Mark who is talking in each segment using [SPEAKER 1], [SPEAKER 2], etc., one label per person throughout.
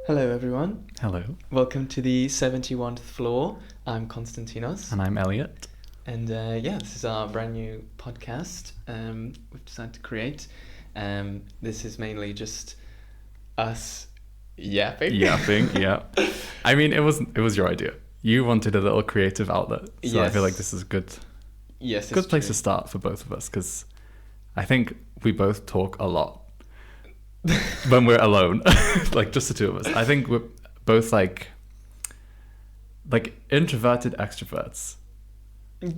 [SPEAKER 1] Hello, everyone.
[SPEAKER 2] Hello.
[SPEAKER 1] Welcome to the 71st floor. I'm Konstantinos.
[SPEAKER 2] And I'm Elliot.
[SPEAKER 1] And this is our brand new podcast we've decided to create. This is mainly just us yapping.
[SPEAKER 2] Yapping, yeah. I mean, it was your idea. You wanted a little creative outlet. So I feel like this is a good place to start for both of us, because I think we both talk a lot when we're alone, like just the two of us. I think we're both like introverted extroverts.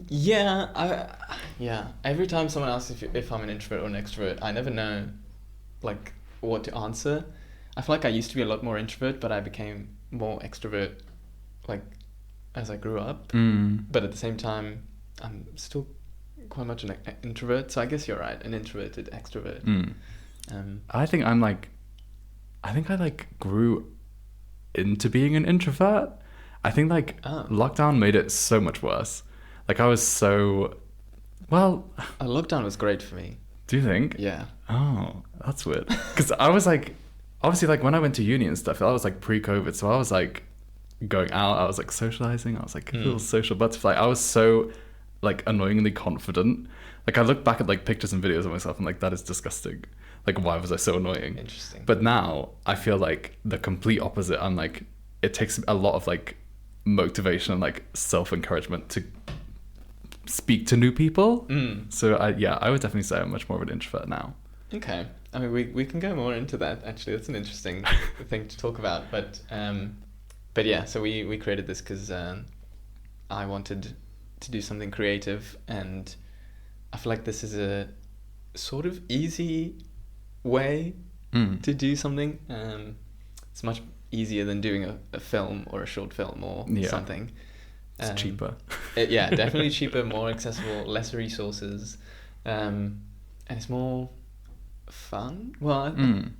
[SPEAKER 1] Yeah, Every time someone asks if I'm an introvert or an extrovert, I never know like what to answer. I feel like I used to be a lot more introvert, but I became more extrovert like as I grew up. But at the same time, I'm still quite much an introvert. So I guess you're right, an introverted extrovert.
[SPEAKER 2] I think I grew into being an introvert. I think lockdown made it so much worse. Like I was so
[SPEAKER 1] lockdown was great for me.
[SPEAKER 2] Do you think?
[SPEAKER 1] Yeah.
[SPEAKER 2] Oh, that's weird. Because I was like, obviously, like when I went to uni and stuff, I was like pre-COVID, so I was like going out, I was like socializing, I was like a little social butterfly. I was so like annoyingly confident. Like I look back at like pictures and videos of myself and like, that is disgusting. Like, why was I so annoying?
[SPEAKER 1] Interesting.
[SPEAKER 2] But now I feel like the complete opposite. I'm like, it takes a lot of like motivation and like self-encouragement to speak to new people. So I would definitely say I'm much more of an introvert now.
[SPEAKER 1] Okay. I mean, we can go more into that, actually. That's an interesting thing to talk about. But yeah, so we created this because I wanted to do something creative, and I feel like this is a sort of easy way to do something. It's much easier than doing a film or a short film or something.
[SPEAKER 2] It's cheaper.
[SPEAKER 1] Definitely cheaper, more accessible, less resources, and it's more fun. Well,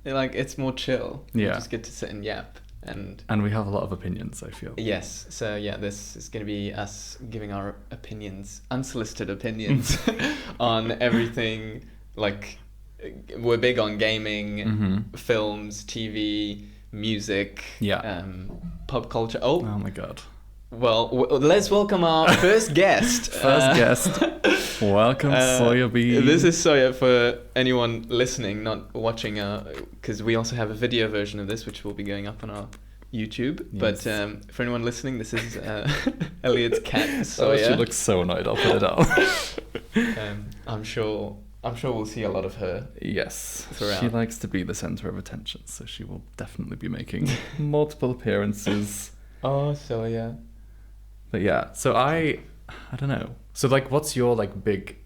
[SPEAKER 1] it's more chill.
[SPEAKER 2] Yeah,
[SPEAKER 1] you just get to sit and yap,
[SPEAKER 2] and we have a lot of opinions, I feel.
[SPEAKER 1] Yes. So yeah, this is going to be us giving our opinions, unsolicited opinions, on everything. Like, we're big on gaming, films, TV, music, pop culture. Oh
[SPEAKER 2] my god.
[SPEAKER 1] Well, let's welcome our first guest.
[SPEAKER 2] Welcome, Sawyer B.
[SPEAKER 1] This is Sawyer for anyone listening, not watching, because we also have a video version of this, which will be going up on our YouTube. Yes. But for anyone listening, this is Elliot's cat, Sawyer.
[SPEAKER 2] She looks so annoyed. I'll put it down.
[SPEAKER 1] I'm sure we'll see a lot of her.
[SPEAKER 2] Yes,
[SPEAKER 1] throughout.
[SPEAKER 2] She likes to be the center of attention, so she will definitely be making multiple appearances.
[SPEAKER 1] Oh, Sawyer.
[SPEAKER 2] But yeah, so I don't know. So like, what's your like big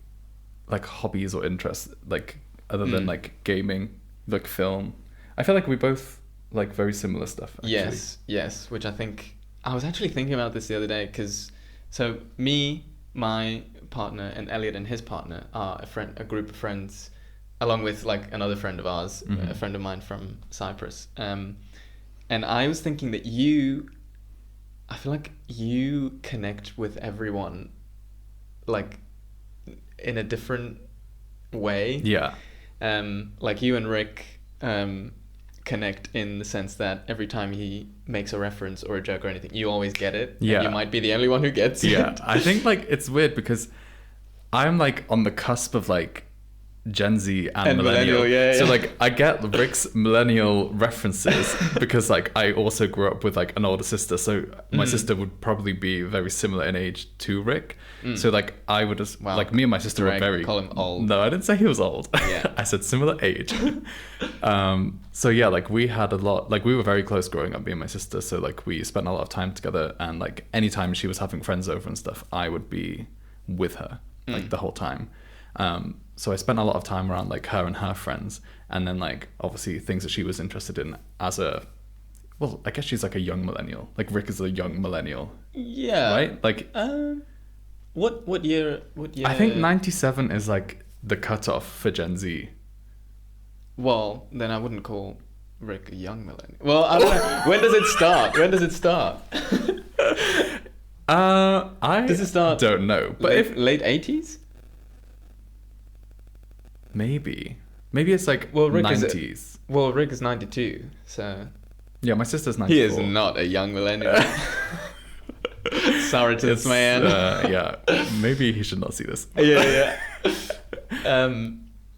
[SPEAKER 2] like hobbies or interests, like other than like gaming, like film? I feel like we both like very similar stuff, actually.
[SPEAKER 1] Yes, which I think I was actually thinking about this the other day, because so me, my partner, and Elliot and his partner are a group of friends, along with like another friend of ours, a friend of mine from Cyprus. And I was thinking that I feel like you connect with everyone like in a different way.
[SPEAKER 2] Yeah.
[SPEAKER 1] Like you and Rick connect in the sense that every time he makes a reference or a joke or anything, you always get it.
[SPEAKER 2] Yeah.
[SPEAKER 1] And you might be the only one who gets it.
[SPEAKER 2] Yeah. I think like it's weird because I'm like on the cusp of like Gen Z and millennial.
[SPEAKER 1] Yeah.
[SPEAKER 2] So like I get Rick's millennial references because like I also grew up with like an older sister, so my sister would probably be very similar in age to Rick. So like I would just like me and my sister were very
[SPEAKER 1] call him old.
[SPEAKER 2] No, I didn't say he was old.
[SPEAKER 1] Yeah.
[SPEAKER 2] I said similar age. So yeah, like we had a lot, like we were very close growing up, me and my sister, so like we spent a lot of time together, and like anytime she was having friends over and stuff, I would be with her like the whole time. So I spent a lot of time around like her and her friends, and then like obviously things that she was interested in as I guess she's like a young millennial. Like Rick is a young millennial.
[SPEAKER 1] Yeah.
[SPEAKER 2] Right? Like
[SPEAKER 1] what year?
[SPEAKER 2] I think 97 is like the cutoff for Gen Z.
[SPEAKER 1] Well, then I wouldn't call Rick a young millennial. Well, I don't know. When does it start? Does it start?
[SPEAKER 2] Don't know. But
[SPEAKER 1] late 80s?
[SPEAKER 2] Maybe it's like 90s.
[SPEAKER 1] Rick is 92, so
[SPEAKER 2] Yeah, my sister's 94.
[SPEAKER 1] He is not a young millennial. Sorry to this man.
[SPEAKER 2] Yeah, maybe he should not see this.
[SPEAKER 1] Yeah.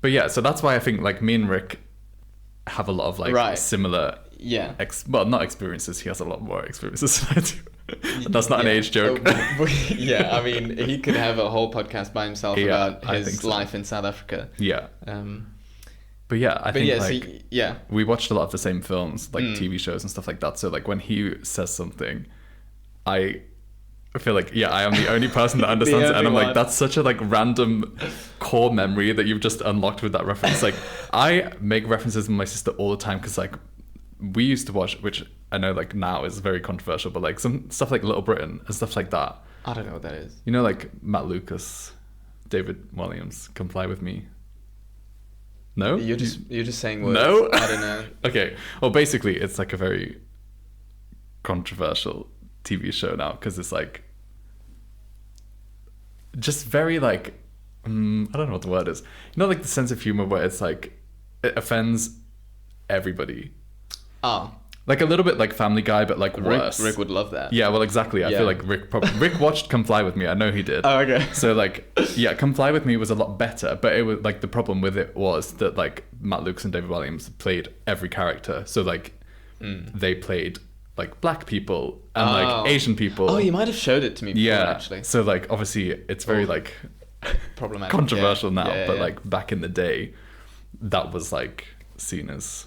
[SPEAKER 2] But yeah, so that's why I think like me and Rick have a lot of like similar.
[SPEAKER 1] Yeah.
[SPEAKER 2] Well, not experiences. He has a lot more experiences than I do. That's not an age joke.
[SPEAKER 1] Yeah, I mean, he could have a whole podcast by himself about his life in South Africa.
[SPEAKER 2] Yeah. But yeah, I think we watched a lot of the same films, like TV shows and stuff like that. So like when he says something, I feel like, I am the only person that understands it. And I'm like, that's such a like random core memory that you've just unlocked with that reference. Like I make references with my sister all the time because like we used to watch, which I know like now is very controversial, but like some stuff like Little Britain and stuff like that.
[SPEAKER 1] I don't know what that is.
[SPEAKER 2] You know, like Matt Lucas, David Williams, Come Fly With Me. No?
[SPEAKER 1] You're just saying words.
[SPEAKER 2] No?
[SPEAKER 1] I don't know.
[SPEAKER 2] Okay. Well, basically, it's like a very controversial TV show now because it's like just very like I don't know what the word is. You know, like the sense of humor where it's like it offends everybody.
[SPEAKER 1] Oh.
[SPEAKER 2] Like a little bit like Family Guy, but like worse.
[SPEAKER 1] Rick would love that.
[SPEAKER 2] Yeah, well, exactly. I feel like Rick watched Come Fly With Me. I know he did.
[SPEAKER 1] Oh, okay.
[SPEAKER 2] So like, Come Fly With Me was a lot better, but it was like the problem with it was that like Matt Lucas and David Williams played every character. So like they played like black people and like Asian people.
[SPEAKER 1] Oh, you might have showed it to me before, actually.
[SPEAKER 2] So like obviously it's very like
[SPEAKER 1] problematic,
[SPEAKER 2] controversial now, but like back in the day, that was like seen as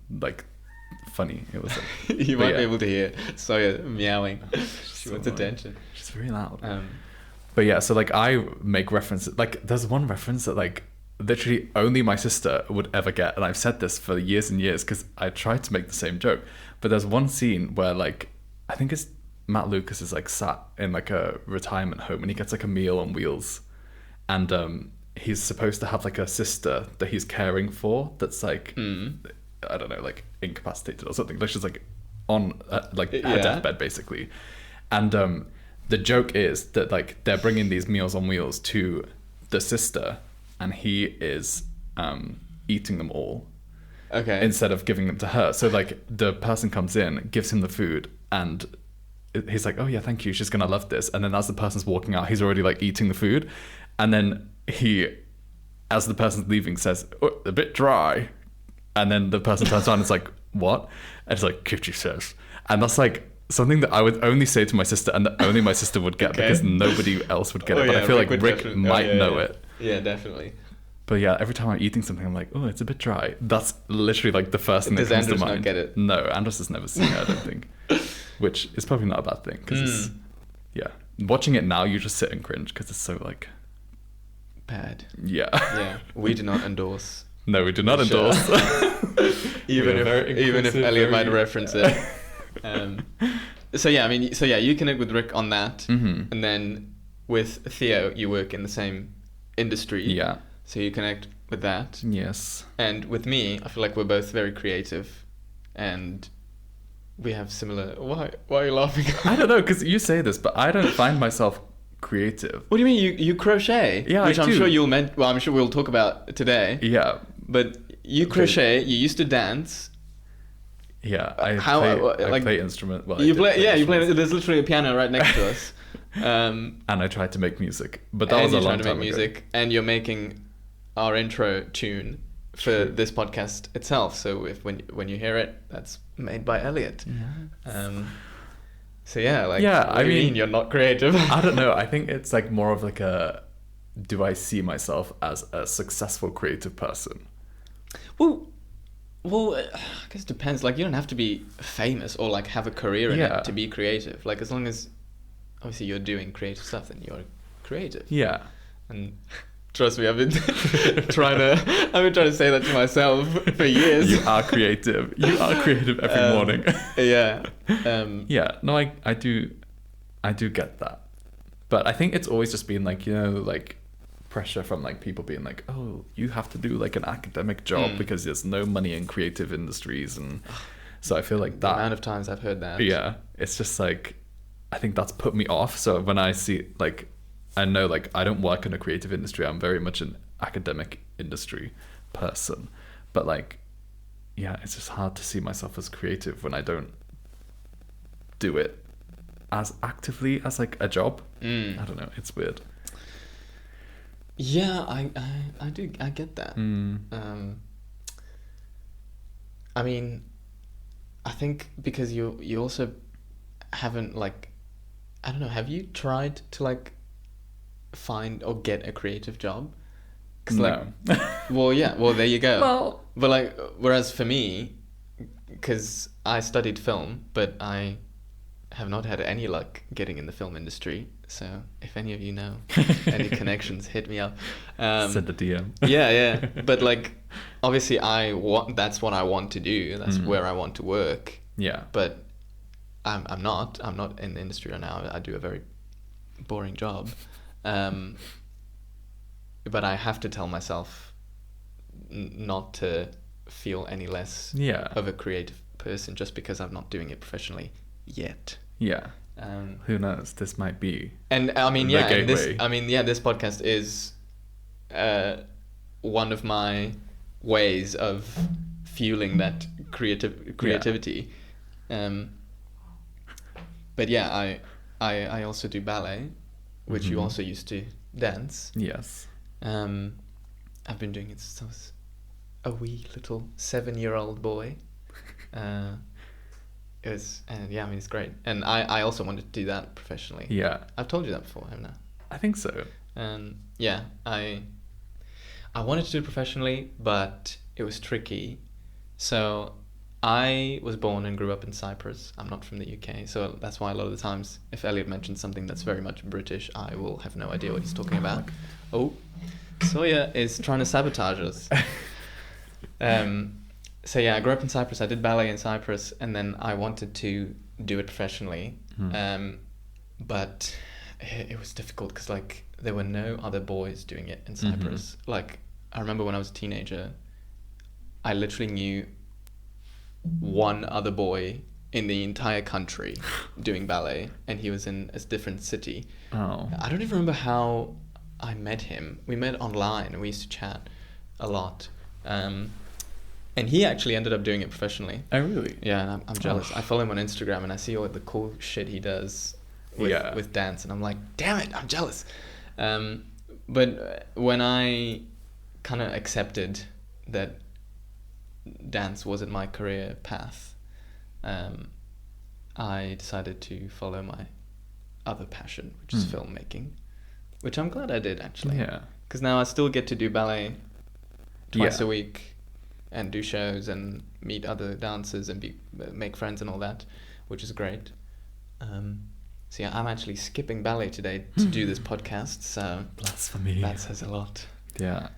[SPEAKER 2] like funny. It was like,
[SPEAKER 1] you might be able to hear Sawyer meowing. She wants attention.
[SPEAKER 2] She's very loud. But yeah, so like I make references, like there's one reference that like literally only my sister would ever get, and I've said this for years and years because I tried to make the same joke, but there's one scene where like I think it's Matt Lucas is like sat in like a retirement home and he gets like a meal on wheels, and he's supposed to have like a sister that he's caring for that's like I don't know, like incapacitated or something. Like she's like on like her deathbed basically, and the joke is that like they're bringing these meals on wheels to the sister, and he is eating them all.
[SPEAKER 1] Okay.
[SPEAKER 2] Instead of giving them to her. So like the person comes in, gives him the food, and he's like, oh yeah, thank you, she's gonna love this. And then as the person's walking out, he's already like eating the food, and then he, as the person's leaving, says, oh, a bit dry. And then the person turns around and is like, what? And it's like, Kitty says. And that's like something that I would only say to my sister, and that only my sister would get because nobody else would get it. But I feel like Rick might know it.
[SPEAKER 1] Yeah, definitely.
[SPEAKER 2] But yeah, every time I'm eating something, I'm like, oh, it's a bit dry. That's literally like the first thing that comes to mind. Does Andros
[SPEAKER 1] not get it?
[SPEAKER 2] No, Andros has never seen it, I don't think. Which is probably not a bad thing because watching it now, you just sit and cringe because it's so like
[SPEAKER 1] bad.
[SPEAKER 2] Yeah.
[SPEAKER 1] Yeah. We do not endorse.
[SPEAKER 2] No, we do not endorse.
[SPEAKER 1] even if Elliot might reference it. So you connect with Rick on that, and then with Theo, you work in the same industry. Yeah. So you connect with that.
[SPEAKER 2] Yes.
[SPEAKER 1] And with me, I feel like we're both very creative, and we have similar. Why are you laughing?
[SPEAKER 2] I don't know, because you say this, but I don't find myself creative.
[SPEAKER 1] What do you mean? You crochet?
[SPEAKER 2] Yeah,
[SPEAKER 1] which
[SPEAKER 2] I do.
[SPEAKER 1] I'm sure I'm sure we'll talk about today.
[SPEAKER 2] Yeah.
[SPEAKER 1] But you crochet. You used to dance.
[SPEAKER 2] Yeah, I play instrument. Well,
[SPEAKER 1] you play. There's literally a piano right next to us.
[SPEAKER 2] And I tried to make music, but that was a long time ago.
[SPEAKER 1] And you're making our intro tune for this podcast itself. So when you hear it, that's made by Elliot.
[SPEAKER 2] Yeah.
[SPEAKER 1] I mean you're not creative.
[SPEAKER 2] I don't know. I think it's like more of like a, do I see myself as a successful creative person?
[SPEAKER 1] Well, I guess it depends. Like, you don't have to be famous or like have a career in it to be creative. Like, as long as obviously you're doing creative stuff, then you're creative.
[SPEAKER 2] Yeah.
[SPEAKER 1] And trust me, I've been trying to say that to myself for years.
[SPEAKER 2] You are creative. You are creative every morning.
[SPEAKER 1] Yeah.
[SPEAKER 2] Yeah. No, I do get that. But I think it's always just been like, you know, like pressure from like people being like, oh, you have to do like an academic job because there's no money in creative industries. And so I feel like that.
[SPEAKER 1] The amount of times I've heard that.
[SPEAKER 2] Yeah. It's just like, I think that's put me off. So when I see like, I know like I don't work in a creative industry. I'm very much an academic industry person. But like yeah, it's just hard to see myself as creative when I don't do it as actively as like a job. I don't know, it's weird.
[SPEAKER 1] Yeah, I do, I get that. I mean, I think because you also haven't, like, I don't know, have you tried to like find or get a creative job? 'Cause,
[SPEAKER 2] No.
[SPEAKER 1] well, yeah, well, there you go.
[SPEAKER 2] Well,
[SPEAKER 1] But like, whereas for me, because I studied film, but I have not had any luck getting in the film industry. So if any of you know any connections, hit me up.
[SPEAKER 2] send a DM.
[SPEAKER 1] Yeah. But like, obviously, that's what I want to do. That's where I want to work.
[SPEAKER 2] Yeah.
[SPEAKER 1] But I'm not in the industry right now. I do a very boring job. But I have to tell myself not to feel any less of a creative person just because I'm not doing it professionally yet.
[SPEAKER 2] Yeah. Who knows? This might be.
[SPEAKER 1] And I mean,
[SPEAKER 2] the
[SPEAKER 1] yeah,
[SPEAKER 2] gateway.
[SPEAKER 1] this podcast is one of my ways of fueling that creativity. But yeah, I also do ballet, which you also used to dance.
[SPEAKER 2] Yes.
[SPEAKER 1] I've been doing it since I was a wee little 7-year-old boy. It was, and yeah, I mean, it's great. And I also wanted to do that professionally.
[SPEAKER 2] Yeah.
[SPEAKER 1] I've told you that before, haven't I?
[SPEAKER 2] I think so.
[SPEAKER 1] And yeah, I wanted to do it professionally, but it was tricky. So I was born and grew up in Cyprus. I'm not from the UK, so that's why a lot of the times if Elliot mentions something that's very much British, I will have no idea what he's talking about. Oh, Sawyer is trying to sabotage us. So yeah, I grew up in Cyprus. I did ballet in Cyprus, and then I wanted to do it professionally. But it was difficult because like there were no other boys doing it in Cyprus. Like I remember when I was a teenager, I literally knew one other boy in the entire country doing ballet, and he was in a different city.
[SPEAKER 2] Oh.
[SPEAKER 1] I don't even remember how I met him. We met online and we used to chat a lot. And he actually ended up doing it professionally.
[SPEAKER 2] Oh, really?
[SPEAKER 1] Yeah, and I'm jealous. I follow him on Instagram and I see all the cool shit he does with dance, and I'm like, damn it, I'm jealous. But when I kind of accepted that dance wasn't my career path, I decided to follow my other passion, which is filmmaking, which I'm glad I did, actually.
[SPEAKER 2] Yeah.
[SPEAKER 1] Because now I still get to do ballet twice a week and do shows and meet other dancers and make friends and all that, which is great. So yeah, I'm actually skipping ballet today to do this podcast, so
[SPEAKER 2] blasphemy.
[SPEAKER 1] That says a lot.
[SPEAKER 2] Yeah.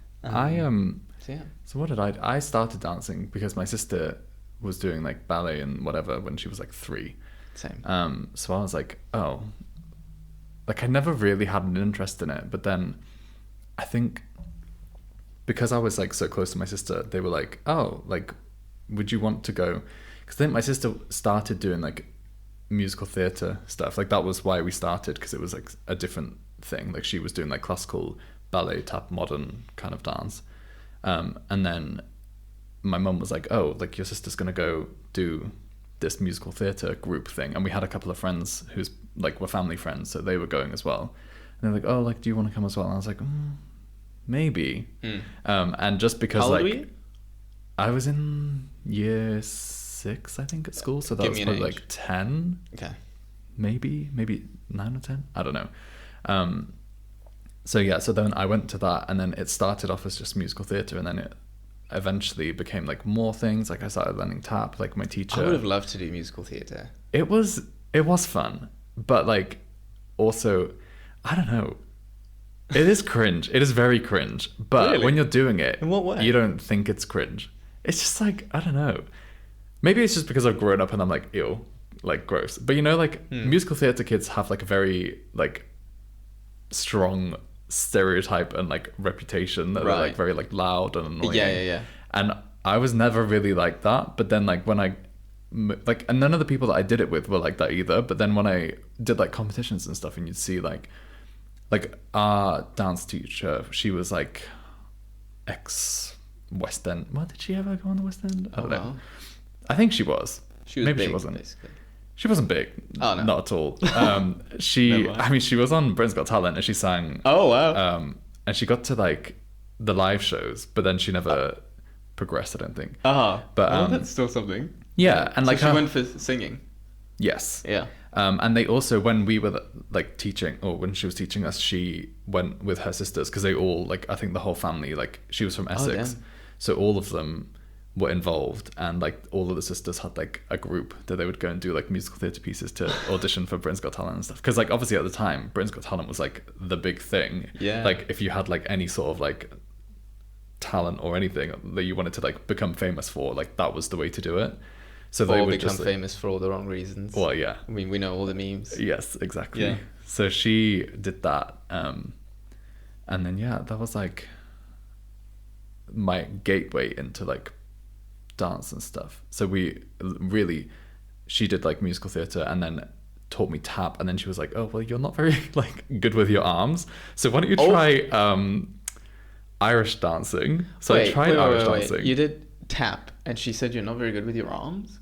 [SPEAKER 2] So what did I started dancing because my sister was doing like ballet and whatever when she was like 3.
[SPEAKER 1] Same.
[SPEAKER 2] So I was like, oh, like I never really had an interest in it, but then I think because I was like so close to my sister, they were like, oh, like, would you want to go? Because then my sister started doing like musical theatre stuff. Like that was why we started, because it was like a different thing. Like she was doing like classical ballet type modern kind of dance. And then my mum was like, oh, like your sister's going to go do this musical theatre group thing. And we had a couple of friends who's like were family friends, so they were going as well. And they're like, oh, like, do you want to come as well? And I was like, maybe. And just because
[SPEAKER 1] How old
[SPEAKER 2] like
[SPEAKER 1] were you?
[SPEAKER 2] I was in year 6, I think, at school, so that was probably like 10.
[SPEAKER 1] Okay.
[SPEAKER 2] Maybe 9 or 10, I don't know. So yeah, so then I went to that, and then it started off as just musical theatre, and then it eventually became like more things. Like I started learning tap, like my teacher.
[SPEAKER 1] I would have loved to do musical theatre.
[SPEAKER 2] It was fun, but like also, I don't know. It is cringe. It is very cringe. But
[SPEAKER 1] Really?
[SPEAKER 2] when you're doing it,
[SPEAKER 1] In what way?
[SPEAKER 2] you don't think it's cringe. It's just like, I don't know. Maybe it's just because I've grown up and I'm like, ew, like gross. But you know, like musical theatre kids have like a very like strong stereotype and like reputation that are like very like loud and annoying.
[SPEAKER 1] Yeah.
[SPEAKER 2] And I was never really like that. But then like when I like, and none of the people that I did it with were like that either. But then when I did like competitions and stuff, and you'd see like our dance teacher, she was like West End. Well, did she ever go on the West End? I
[SPEAKER 1] Oh
[SPEAKER 2] don't know.
[SPEAKER 1] wow.
[SPEAKER 2] I think she was.
[SPEAKER 1] She was
[SPEAKER 2] Maybe
[SPEAKER 1] big,
[SPEAKER 2] she wasn't.
[SPEAKER 1] basically.
[SPEAKER 2] She wasn't big.
[SPEAKER 1] Oh, no.
[SPEAKER 2] Not at all. She,
[SPEAKER 1] Never mind.
[SPEAKER 2] I mean, she was on Britain's Got Talent and she sang.
[SPEAKER 1] Oh wow.
[SPEAKER 2] And she got to like the live shows, but then she never progressed, I don't think. But
[SPEAKER 1] well, that's still something.
[SPEAKER 2] yeah, and
[SPEAKER 1] So
[SPEAKER 2] like
[SPEAKER 1] she
[SPEAKER 2] her-
[SPEAKER 1] went for singing.
[SPEAKER 2] yes.
[SPEAKER 1] Yeah.
[SPEAKER 2] And they also, when we were like teaching, or when she was teaching us, she went with her sisters because they all like, I think the whole family, like she was from Essex,
[SPEAKER 1] damn.
[SPEAKER 2] so all of them were involved, and like all of the sisters had like a group that they would go and do like musical theatre pieces to audition for Britain's Got Talent and stuff. Because like obviously at the time, Britain's Got Talent was like the big thing.
[SPEAKER 1] Yeah.
[SPEAKER 2] Like if you had like any sort of like talent or anything that you wanted to like become famous for, like that was the way to do it. So they
[SPEAKER 1] Or
[SPEAKER 2] would
[SPEAKER 1] become
[SPEAKER 2] just like,
[SPEAKER 1] famous for all the wrong reasons.
[SPEAKER 2] well, yeah.
[SPEAKER 1] I mean, we know all the memes.
[SPEAKER 2] Yes, exactly.
[SPEAKER 1] Yeah.
[SPEAKER 2] So she did that, and then yeah, that was like my gateway into like dance and stuff. So we really, she did like musical theatre and then taught me tap, and then she was like, "Oh well, you're not very like good with your arms, so why don't you try Irish dancing?" So I tried Irish dancing.
[SPEAKER 1] You did tap, and she said you're not very good with your arms.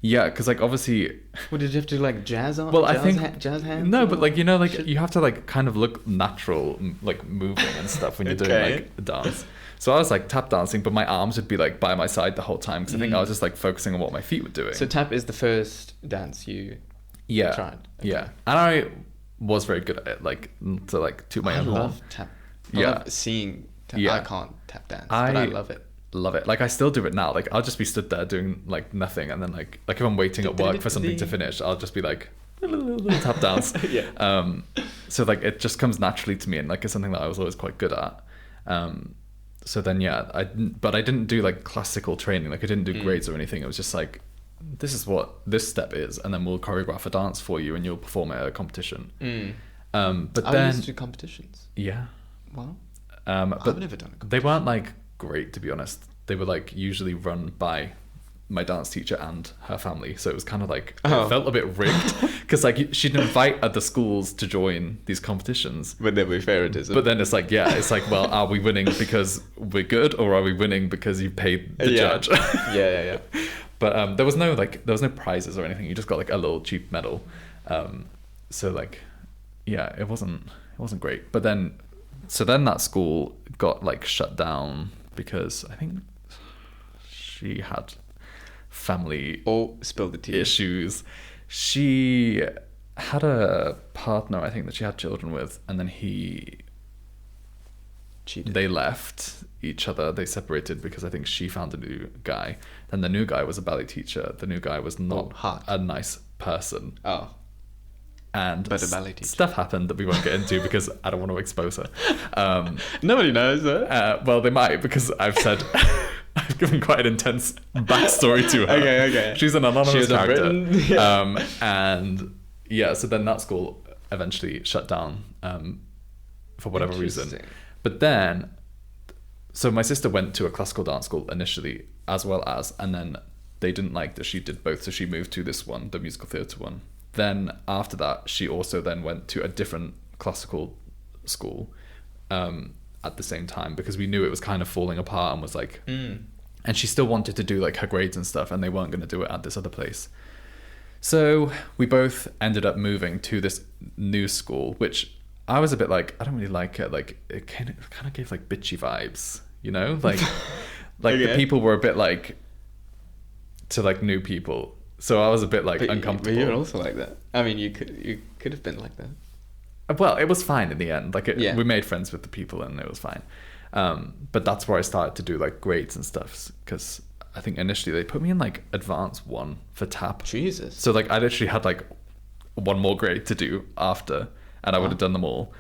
[SPEAKER 2] Yeah, because like obviously,
[SPEAKER 1] What did you have to do, like jazz on?
[SPEAKER 2] well, I
[SPEAKER 1] jazz
[SPEAKER 2] think
[SPEAKER 1] jazz hands.
[SPEAKER 2] no, but
[SPEAKER 1] or-
[SPEAKER 2] like you know, like you have to like kind of look natural, like moving and stuff when you're doing
[SPEAKER 1] Okay.
[SPEAKER 2] like a dance. So I was like tap dancing, but my arms would be like by my side the whole time because I think I was just like focusing on what my feet were doing.
[SPEAKER 1] So tap is the first dance you
[SPEAKER 2] yeah,
[SPEAKER 1] tried. Okay.
[SPEAKER 2] yeah, and I was very good at it, like to like toot my
[SPEAKER 1] I
[SPEAKER 2] own horn.
[SPEAKER 1] love tap. I
[SPEAKER 2] Yeah.
[SPEAKER 1] love seeing tap.
[SPEAKER 2] Yeah.
[SPEAKER 1] I can't tap dance, but I love it.
[SPEAKER 2] Love it. Like I still do it now. Like I'll just be stood there doing like nothing, and then like if I'm waiting at work for something to finish, I'll just be like tap dance.
[SPEAKER 1] Yeah.
[SPEAKER 2] So like it just comes naturally to me, and like it's something that I was always quite good at. So then yeah, I didn't do like classical training. Like I didn't do grades or anything. It was just like, this is what this step is, and then we'll choreograph a dance for you, and you'll perform it at a competition. But
[SPEAKER 1] I
[SPEAKER 2] then
[SPEAKER 1] used to do competitions.
[SPEAKER 2] yeah,
[SPEAKER 1] Well,
[SPEAKER 2] but
[SPEAKER 1] I've never done a competition.
[SPEAKER 2] they weren't like great, to be honest. They were like usually run by my dance teacher and her family, so it was kind of like it felt a bit rigged because like she'd invite other schools to join these competitions,
[SPEAKER 1] But there were favoritism.
[SPEAKER 2] but then it's like well, are we winning because we're good, or are we winning because you paid the
[SPEAKER 1] Yeah.
[SPEAKER 2] judge?
[SPEAKER 1] yeah.
[SPEAKER 2] But there was no prizes or anything. You just got like a little cheap medal. So like yeah, it wasn't great. But then that school got like shut down because I think she had family
[SPEAKER 1] Or spill the tea.
[SPEAKER 2] issues. She had a partner, I think, that she had children with, and then
[SPEAKER 1] Cheated.
[SPEAKER 2] they left each other. They separated because I think she found a new guy. Then the new guy was a ballet teacher. The new guy was not
[SPEAKER 1] hot.
[SPEAKER 2] a nice person.
[SPEAKER 1] Oh.
[SPEAKER 2] And
[SPEAKER 1] But a ballet teacher.
[SPEAKER 2] stuff happened that we won't get into because I don't want to expose her.
[SPEAKER 1] Nobody knows that.
[SPEAKER 2] Well, they might, because I've said I've given quite an intense backstory to her.
[SPEAKER 1] Okay.
[SPEAKER 2] She's an anonymous
[SPEAKER 1] She was
[SPEAKER 2] character.
[SPEAKER 1] unwritten. Yeah.
[SPEAKER 2] And yeah, so then that school eventually shut down for whatever reason.
[SPEAKER 1] Interesting.
[SPEAKER 2] But then, so my sister went to a classical dance school initially, and then they didn't like that she did both, so she moved to this one, the musical theatre one. Then after that, she also then went to a different classical school at the same time, because we knew it was kind of falling apart and was like, and she still wanted to do like her grades and stuff, and they weren't going to do it at this other place. So we both ended up moving to this new school, which I was a bit like, I don't really like it. Like it kind of gave like bitchy vibes, you know, like the people were a bit like to like new people. So I was a bit like uncomfortable.
[SPEAKER 1] But you're also like that. I mean, you could have been like that.
[SPEAKER 2] Well, it was fine in the end. Like
[SPEAKER 1] Yeah.
[SPEAKER 2] we made friends with the people and it was fine. But that's where I started to do like grades and stuff, because I think initially they put me in like advanced 1 for tap.
[SPEAKER 1] Jesus.
[SPEAKER 2] So like I literally had like one more grade to do after, and I would have done them all.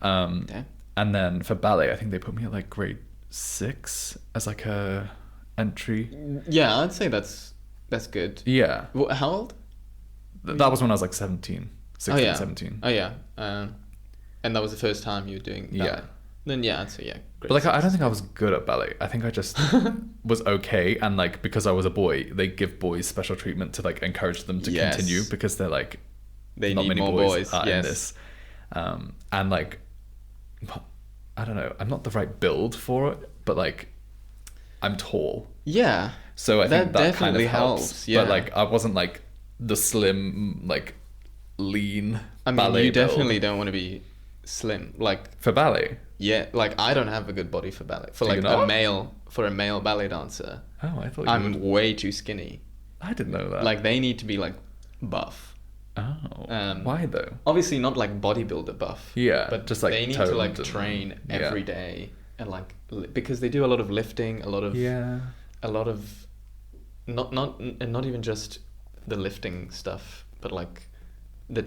[SPEAKER 1] Damn.
[SPEAKER 2] And then for ballet, I think they put me at like grade 6 as like a entry.
[SPEAKER 1] Yeah, I'd say that's good.
[SPEAKER 2] Yeah.
[SPEAKER 1] How old?
[SPEAKER 2] That was when I was like 17, 16, 17.
[SPEAKER 1] Oh yeah. And that was the first time you were doing ballet.
[SPEAKER 2] Yeah.
[SPEAKER 1] Then yeah, I'd say yeah.
[SPEAKER 2] But like I don't think I was good at ballet. I think I just was okay, and like because I was a boy, they give boys special treatment to like encourage them to
[SPEAKER 1] Yes.
[SPEAKER 2] continue, because they're like,
[SPEAKER 1] They
[SPEAKER 2] not
[SPEAKER 1] need
[SPEAKER 2] many
[SPEAKER 1] more
[SPEAKER 2] boys
[SPEAKER 1] boys.
[SPEAKER 2] are in
[SPEAKER 1] Yes.
[SPEAKER 2] this. And like, I don't know, I'm not the right build for it, but like I'm tall.
[SPEAKER 1] Yeah.
[SPEAKER 2] So I think that kind of
[SPEAKER 1] definitely
[SPEAKER 2] helps.
[SPEAKER 1] Yeah.
[SPEAKER 2] But like I wasn't like the slim, like lean
[SPEAKER 1] I mean,
[SPEAKER 2] ballet
[SPEAKER 1] you definitely
[SPEAKER 2] build.
[SPEAKER 1] don't want to be slim. Like,
[SPEAKER 2] For ballet.
[SPEAKER 1] yeah, like I don't have a good body for ballet. For
[SPEAKER 2] Do you
[SPEAKER 1] like
[SPEAKER 2] not?
[SPEAKER 1] for a male ballet dancer,
[SPEAKER 2] Oh, I thought you
[SPEAKER 1] I'm
[SPEAKER 2] would.
[SPEAKER 1] way too skinny.
[SPEAKER 2] I didn't know that.
[SPEAKER 1] Like they need to be like buff.
[SPEAKER 2] Oh.
[SPEAKER 1] Um,
[SPEAKER 2] Why though?
[SPEAKER 1] Obviously not like bodybuilder buff.
[SPEAKER 2] Yeah,
[SPEAKER 1] But
[SPEAKER 2] just, like,
[SPEAKER 1] they need to like
[SPEAKER 2] toned and-
[SPEAKER 1] train
[SPEAKER 2] yeah.
[SPEAKER 1] every day and like because they do a lot of lifting, a lot of
[SPEAKER 2] Yeah.
[SPEAKER 1] not even just the lifting stuff, but like the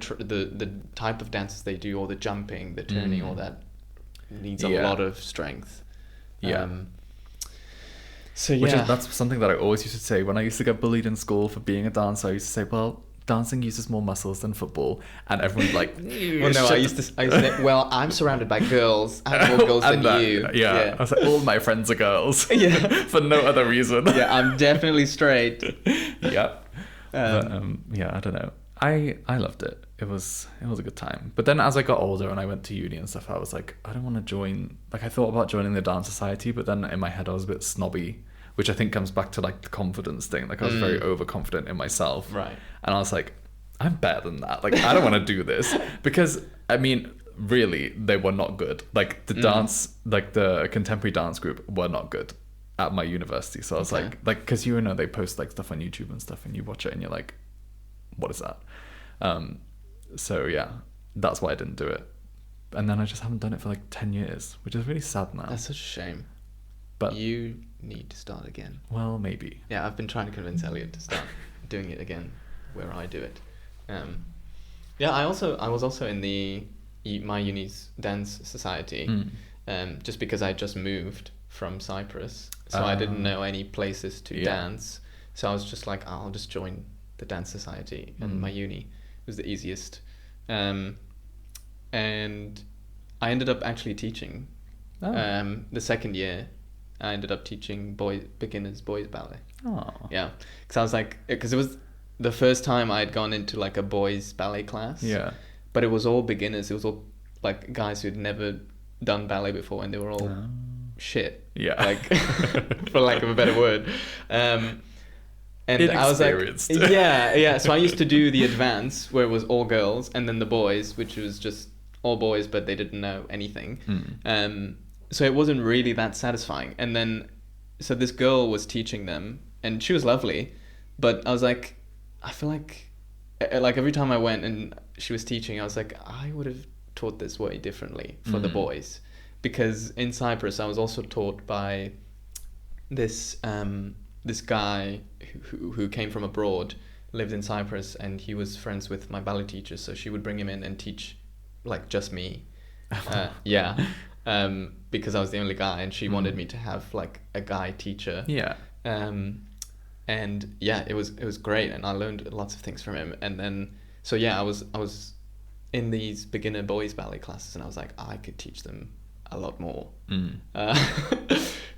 [SPEAKER 1] type of dances they do, or the jumping, the turning, all that needs a
[SPEAKER 2] Yeah.
[SPEAKER 1] lot of strength.
[SPEAKER 2] Yeah.
[SPEAKER 1] So
[SPEAKER 2] Which
[SPEAKER 1] yeah,
[SPEAKER 2] is, that's something that I always used to say when I used to get bullied in school for being a dancer. I used to say, well, dancing uses more muscles than football. And everyone's like,
[SPEAKER 1] well, no, I used to say, well, I'm surrounded by girls. I have more girls than
[SPEAKER 2] And that-
[SPEAKER 1] you.
[SPEAKER 2] Yeah. I was like, all my friends are girls.
[SPEAKER 1] Yeah.
[SPEAKER 2] For no other reason.
[SPEAKER 1] Yeah, I'm definitely straight.
[SPEAKER 2] Yeah. But, yeah, I don't know. I loved it. It was a good time. But then as I got older and I went to uni and stuff, I was like, I don't want to join. Like I thought about joining the dance society, but then in my head I was a bit snobby, which I think comes back to like the confidence thing. Like I was very overconfident in myself.
[SPEAKER 1] Right.
[SPEAKER 2] And I was like, I'm better than that. Like I don't want to do this because I mean, really, they were not good. Like the dance, like the contemporary dance group were not good at my university. So I was
[SPEAKER 1] Okay.
[SPEAKER 2] like, because you know they post like stuff on YouTube and stuff, and you watch it and you're like, what is that? So yeah, that's why I didn't do it. And then I just haven't done it for like 10 years, which is really sad now.
[SPEAKER 1] That's such a shame.
[SPEAKER 2] But
[SPEAKER 1] You need to start again.
[SPEAKER 2] well, maybe.
[SPEAKER 1] Yeah, I've been trying to convince Elliot to start doing it again, where I do it. Yeah, I was also in my uni's dance society, just because I just moved from Cyprus, so I didn't know any places to
[SPEAKER 2] Yeah.
[SPEAKER 1] dance. So I was just like, I'll just join the dance society, and my uni was the easiest. And I ended up actually teaching. The second year, I ended up teaching beginners boys ballet.
[SPEAKER 2] Oh.
[SPEAKER 1] Yeah, because it was the first time I'd gone into like a boys ballet class.
[SPEAKER 2] Yeah.
[SPEAKER 1] But it was all beginners. It was all like guys who'd never done ballet before, and they were all shit.
[SPEAKER 2] Yeah.
[SPEAKER 1] Like, for lack of a better word. And I was like,
[SPEAKER 2] Inexperienced.
[SPEAKER 1] yeah. So I used to do the advance, where it was all girls, and then the boys, which was just all boys, but they didn't know anything. So it wasn't really that satisfying. And then, so this girl was teaching them, and she was lovely, but I was like, I feel like every time I went and she was teaching, I was like, I would have taught this way differently for the boys, because in Cyprus I was also taught by this guy who came from abroad, lived in Cyprus, and he was friends with my ballet teacher, so she would bring him in and teach like just me. Because I was the only guy, and she wanted me to have like a guy teacher.
[SPEAKER 2] Yeah.
[SPEAKER 1] And yeah, it was great, and I learned lots of things from him. And then so yeah, I was in these beginner boys ballet classes, and I was like, I could teach them a lot more.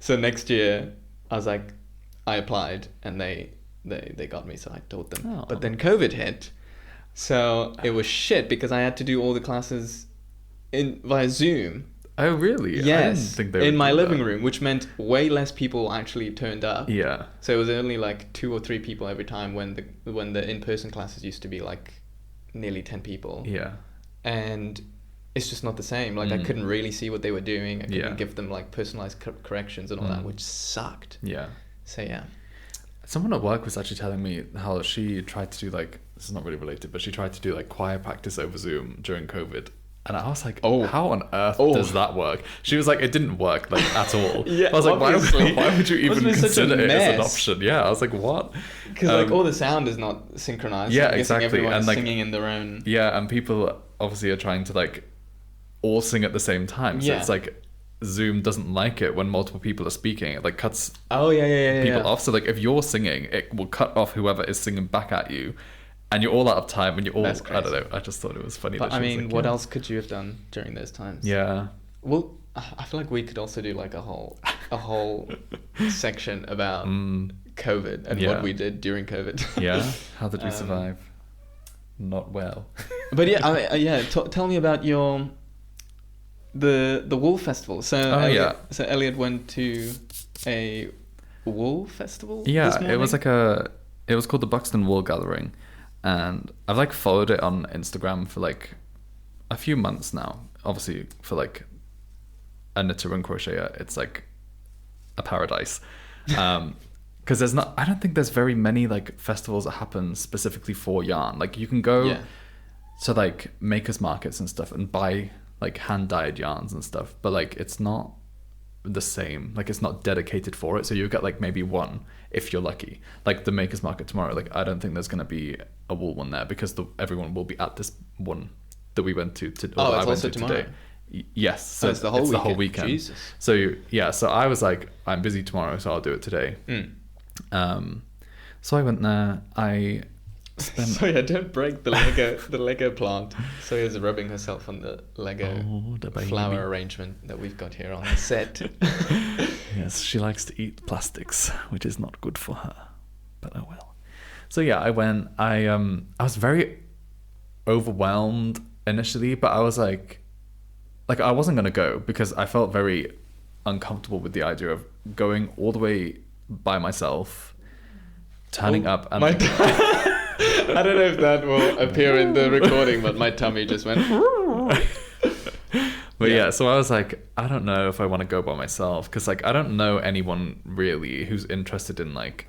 [SPEAKER 1] So next year I was like, I applied, and they got me, so I taught them.
[SPEAKER 2] Oh.
[SPEAKER 1] But then COVID hit, so it was shit, because I had to do all the classes via Zoom.
[SPEAKER 2] Oh, really?
[SPEAKER 1] Yes,
[SPEAKER 2] I didn't think they
[SPEAKER 1] in
[SPEAKER 2] would
[SPEAKER 1] my
[SPEAKER 2] do
[SPEAKER 1] living
[SPEAKER 2] that.
[SPEAKER 1] room, which meant way less people actually turned up.
[SPEAKER 2] Yeah.
[SPEAKER 1] So it was only like 2 or 3 people every time, when the in-person classes used to be like nearly 10 people.
[SPEAKER 2] Yeah.
[SPEAKER 1] And it's just not the same. Like I couldn't really see what they were doing. I couldn't
[SPEAKER 2] Yeah.
[SPEAKER 1] give them like personalized corrections and all that, which sucked.
[SPEAKER 2] Yeah.
[SPEAKER 1] So yeah.
[SPEAKER 2] Someone at work was actually telling me how she tried to do like, this is not really related, but she tried to do like choir practice over Zoom during COVID. And I was like, how on earth does that work? She was like, it didn't work like at all.
[SPEAKER 1] Yeah,
[SPEAKER 2] I was like, why would you even
[SPEAKER 1] Must have been such a
[SPEAKER 2] consider it as an
[SPEAKER 1] mess.
[SPEAKER 2] option? Yeah, I was like, what?
[SPEAKER 1] Because like all the sound is not synchronized.
[SPEAKER 2] Yeah,
[SPEAKER 1] I'm guessing
[SPEAKER 2] exactly.
[SPEAKER 1] Everyone's
[SPEAKER 2] And, like,
[SPEAKER 1] singing in their own.
[SPEAKER 2] Yeah, and people obviously are trying to like all sing at the same time. So
[SPEAKER 1] Yeah.
[SPEAKER 2] it's like Zoom doesn't like it when multiple people are speaking. It like cuts
[SPEAKER 1] Oh yeah.
[SPEAKER 2] people off. So like if you're singing, it will cut off whoever is singing back at you. And you're all out of time, and you're all,
[SPEAKER 1] That's
[SPEAKER 2] I don't
[SPEAKER 1] crazy.
[SPEAKER 2] know, I just thought it was funny.
[SPEAKER 1] But
[SPEAKER 2] that
[SPEAKER 1] I
[SPEAKER 2] she was
[SPEAKER 1] mean,
[SPEAKER 2] like,
[SPEAKER 1] what
[SPEAKER 2] yeah.
[SPEAKER 1] else could you have done during those times?
[SPEAKER 2] Yeah.
[SPEAKER 1] Well, I feel like we could also do like a whole section about COVID and
[SPEAKER 2] Yeah.
[SPEAKER 1] what we did during COVID.
[SPEAKER 2] Yeah. How did we survive? Not well.
[SPEAKER 1] But yeah, tell me about the Wool Festival. So
[SPEAKER 2] Oh,
[SPEAKER 1] Elliot,
[SPEAKER 2] yeah.
[SPEAKER 1] So Elliot went to a wool festival?
[SPEAKER 2] Yeah,
[SPEAKER 1] this morning?
[SPEAKER 2] it was called the Buxton Wool Gathering, and I've like followed it on Instagram for like a few months now. Obviously, for like a knitter and crocheter, it's like a paradise. Because I don't think there's very many like festivals that happen specifically for yarn. Like you can go to like makers markets and stuff and buy like hand dyed yarns and stuff, but like it's not the same. Like it's not dedicated for it. So you get like maybe one if you're lucky. Like the makers market tomorrow, like I don't think there's gonna be a wool one there because everyone will be at this one that we went to.
[SPEAKER 1] It's also tomorrow.
[SPEAKER 2] Today. Yes, so
[SPEAKER 1] it's the whole
[SPEAKER 2] weekend.
[SPEAKER 1] Jesus.
[SPEAKER 2] So yeah, so I was like, I'm busy tomorrow, so I'll do it today. So I went there. I spent.
[SPEAKER 1] Sorry, I don't break the Lego plant. Soya's rubbing herself on the Lego flower arrangement that we've got here on the set.
[SPEAKER 2] Yes, she likes to eat plastics, which is not good for her. But oh well. So yeah, I went. I was very overwhelmed initially, but I was like I wasn't gonna go because I felt very uncomfortable with the idea of going all the way by myself, turning up and
[SPEAKER 1] I don't know if that will appear in the recording, but my tummy just went.
[SPEAKER 2] But yeah, so I was like, I don't know if I want to go by myself because like I don't know anyone really who's interested in like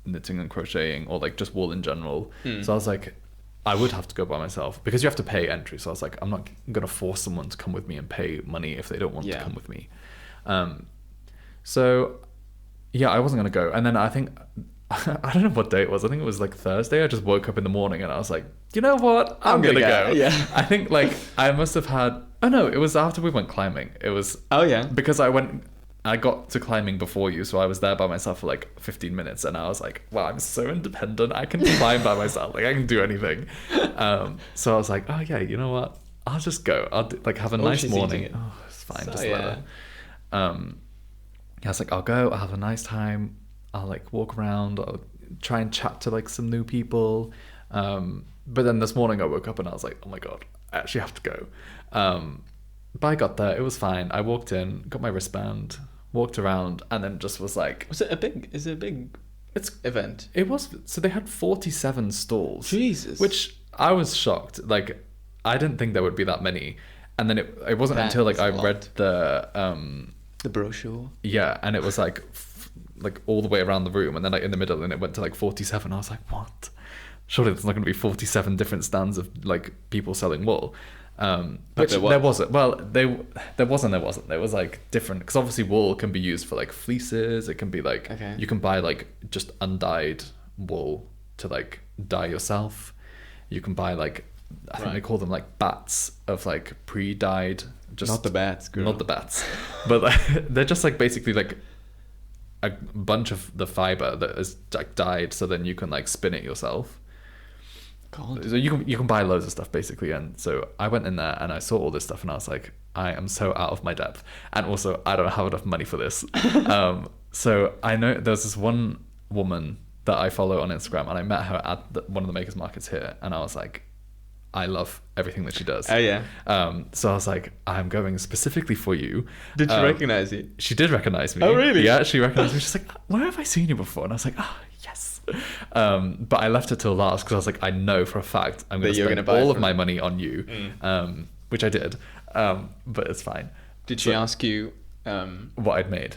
[SPEAKER 2] knitting and crocheting or like just wool in general. So I was like, I would have to go by myself because you have to pay entry. So I was like, I'm not going to force someone to come with me and pay money if they don't want to come with me. So yeah, I wasn't going to go. And then I think, I don't know what day it was. I think it was like Thursday. I just woke up in the morning and I was like, you know what? I'm going to go.
[SPEAKER 1] Yeah.
[SPEAKER 2] I think like I must have had, oh no, it was after we went climbing. It was, because I got to climbing before you, so I was there by myself for like 15 minutes, and I was like, wow, I'm so independent. I can climb by myself. Like, I can do anything. So I was like, oh yeah, you know what? I'll just go. I'll have a nice morning. Oh, it's fine. So, just let her. I was like, I'll go. I'll have a nice time. I'll like walk around. I'll try and chat to like some new people. But then this morning I woke up and I was like, oh my God, I actually have to go. But I got there. It was fine. I walked in, got my wristband, walked around, and then just was like...
[SPEAKER 1] Is it a big event?
[SPEAKER 2] It was. So they had 47 stalls.
[SPEAKER 1] Jesus.
[SPEAKER 2] Which I was shocked. Like, I didn't think there would be that many. And then it wasn't until like I read the
[SPEAKER 1] brochure.
[SPEAKER 2] Yeah, and it was like all the way around the room, and then like in the middle, and it went to like 47. I was like, what? Surely there's not going to be 47 different stands of like people selling wool. Which there wasn't. Well, there wasn't. There was like different, because obviously wool can be used for like fleeces. It can be like you can buy like just undyed wool to like dye yourself. You can buy like I think they call them like bats of like pre-dyed. Just
[SPEAKER 1] not the bats, girl.
[SPEAKER 2] Not the bats, but they're just like basically like a bunch of the fiber that is like dyed, so then you can like spin it yourself. God. So you can buy loads of stuff basically, and so I went in there and I saw all this stuff and I was like, I am so out of my depth, and also I don't have enough money for this. So I know there's this one woman that I follow on Instagram, and I met her at one of the makers markets here, and I was like, I love everything that she does.
[SPEAKER 1] Oh yeah.
[SPEAKER 2] So I was like, I'm going specifically for you.
[SPEAKER 1] Did she recognize you?
[SPEAKER 2] She did recognize me.
[SPEAKER 1] Oh really?
[SPEAKER 2] Yeah, she recognized me. She's like, where have I seen you before? And I was like, oh yes. But I left it till last because I was like, I know for a fact I'm going to spend all of my money on you, which I did. But it's fine.
[SPEAKER 1] Did she ask you
[SPEAKER 2] what I'd made?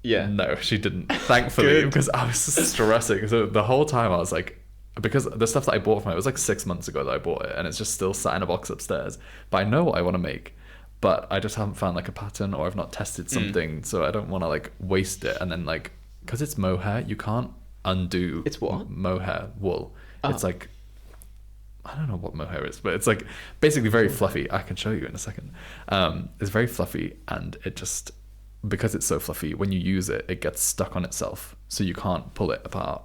[SPEAKER 1] Yeah.
[SPEAKER 2] No, she didn't. Thankfully, because I was stressing. So the whole time I was like, because the stuff that I bought from her, it was like 6 months ago that I bought it, and it's just still sat in a box upstairs. But I know what I want to make, but I just haven't found like a pattern, or I've not tested something, so I don't want to like waste it. And then like, because it's mohair, you can't undo.
[SPEAKER 1] It's what?
[SPEAKER 2] Mohair wool. Oh. It's like, I don't know what mohair is, but it's like basically very fluffy. I can show you in a second. It's very fluffy, and it just, because it's so fluffy, when you use it, it gets stuck on itself, so you can't pull it apart.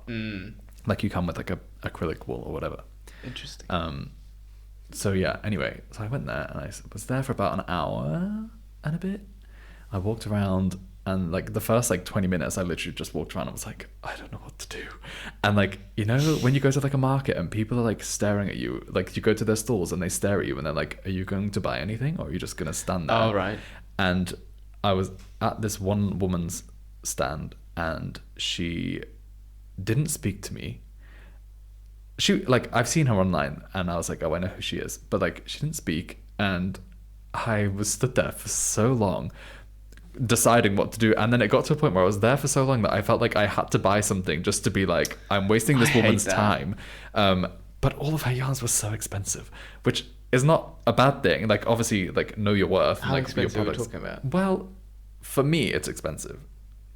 [SPEAKER 2] Like you can with like a acrylic wool or whatever.
[SPEAKER 1] Interesting.
[SPEAKER 2] So yeah, anyway, so I went there and I was there for about an hour and a bit. I walked around, and like the first like 20 minutes I literally just walked around and was like, I don't know what to do. And like, you know, when you go to like a market and people are like staring at you, like you go to their stalls and they stare at you and they're like, are you going to buy anything, or are you just going to stand there?
[SPEAKER 1] Oh, right.
[SPEAKER 2] And I was at this one woman's stand, and she didn't speak to me. She, like, I've seen her online, and I was like, oh, I know who she is. But, like, she didn't speak, and I was stood there for so long deciding what to do. And then it got to a point where I was there for so long that I felt like I had to buy something just to be like, I'm wasting this woman's time. But all of her yarns were so expensive, which is not a bad thing. Like, obviously, like, know your worth.
[SPEAKER 1] How
[SPEAKER 2] like,
[SPEAKER 1] expensive
[SPEAKER 2] your
[SPEAKER 1] are we talking about?
[SPEAKER 2] Well, for me, it's expensive.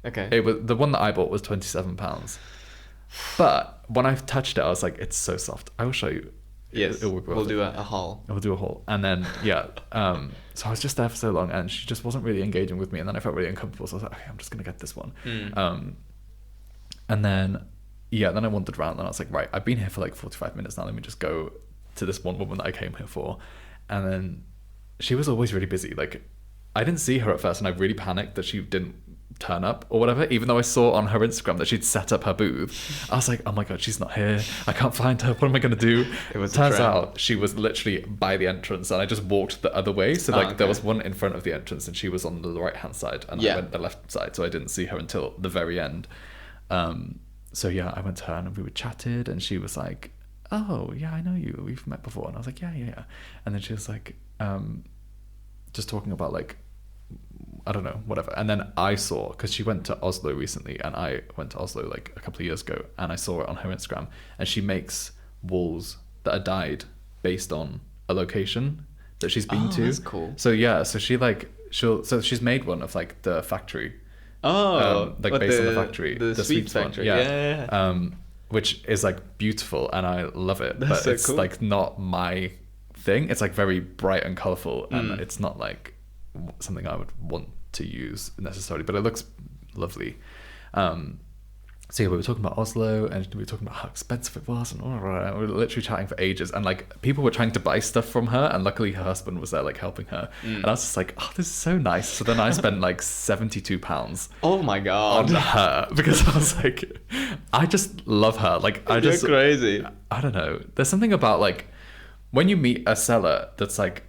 [SPEAKER 1] Okay.
[SPEAKER 2] It was, the one that I bought was £27. But when I touched it, I was like, it's so soft. I will show you.
[SPEAKER 1] Yes, we'll do a haul.
[SPEAKER 2] We'll do a haul. And then, yeah. So I was just there for so long, and she just wasn't really engaging with me. And then I felt really uncomfortable. So I was like, okay, I'm just going to get this one. And then, yeah, then I wandered around, and I was like, right, I've been here for like 45 minutes now. Let me just go to this one woman that I came here for. And then she was always really busy. Like, I didn't see her at first, and I really panicked that she didn't turn up or whatever, even though I saw on her Instagram that she'd set up her booth. I was like, oh my god, she's not here, I can't find her, what am I gonna do? Turns out she was literally by the entrance, and I just walked the other way, so like there was one in front of the entrance, and she was on the right hand side, and I went the left side, so I didn't see her until the very end. So yeah, I went to her, and we chatted, and she was like, oh yeah, I know you, we've met before. And I was like, yeah. And then she was like, just talking about like, I don't know, whatever. And then I saw, because she went to Oslo recently, and I went to Oslo like a couple of years ago, and I saw it on her Instagram, and she makes walls that are dyed based on a location that she's been to.
[SPEAKER 1] That's cool.
[SPEAKER 2] So yeah, so she like, so she's made one of like the factory. Like based on the factory.
[SPEAKER 1] The sweets factory.
[SPEAKER 2] One. Yeah. Which is like beautiful, and I love it.
[SPEAKER 1] That's
[SPEAKER 2] but
[SPEAKER 1] so
[SPEAKER 2] it's
[SPEAKER 1] cool.
[SPEAKER 2] like not my thing. It's like very bright and colourful, and it's not like something I would want to use necessarily, but it looks lovely. So yeah, we were talking about Oslo, and we were talking about how expensive it was, and we were literally chatting for ages, and like people were trying to buy stuff from her, and luckily her husband was there like helping her, and I was just like, oh, this is so nice. So then I spent like £72
[SPEAKER 1] Oh my god,
[SPEAKER 2] on her, because I was like, I just love her. Like, I just,
[SPEAKER 1] you're crazy.
[SPEAKER 2] I don't know, there's something about like when you meet a seller that's like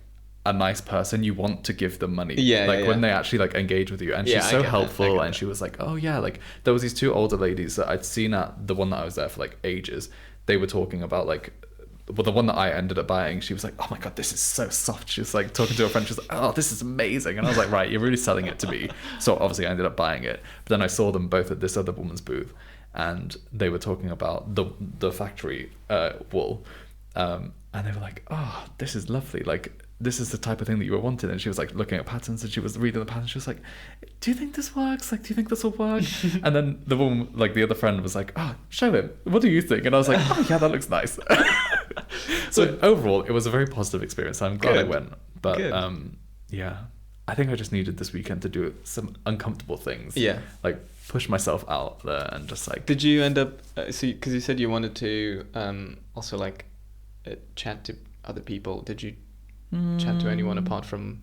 [SPEAKER 2] a nice person, you want to give them money. When they actually like engage with you, and she's so helpful, and she was like, oh yeah, like there was these two older ladies that I'd seen at the one that I was there for like ages. They were talking about like, well, the one that I ended up buying, she was like, oh my god, this is so soft. She was like talking to her friend, she was like, oh, this is amazing. And I was like, right, you're really selling it to me. So obviously I ended up buying it, but then I saw them both at this other woman's booth, and they were talking about the factory wool, and they were like, oh, this is lovely, like this is the type of thing that you were wanting. And she was like looking at patterns, and she was reading the patterns. She was like, do you think this works? Like, do you think this will work? And then the woman, like the other friend, was like, oh, show him, what do you think? And I was like, oh yeah, that looks nice. So overall it was a very positive experience. I'm glad I went, but yeah, I think I just needed this weekend to do some uncomfortable things, like push myself out there, and just like,
[SPEAKER 1] did you end up so because you said you wanted to also like chat to other people, did you chat to anyone apart from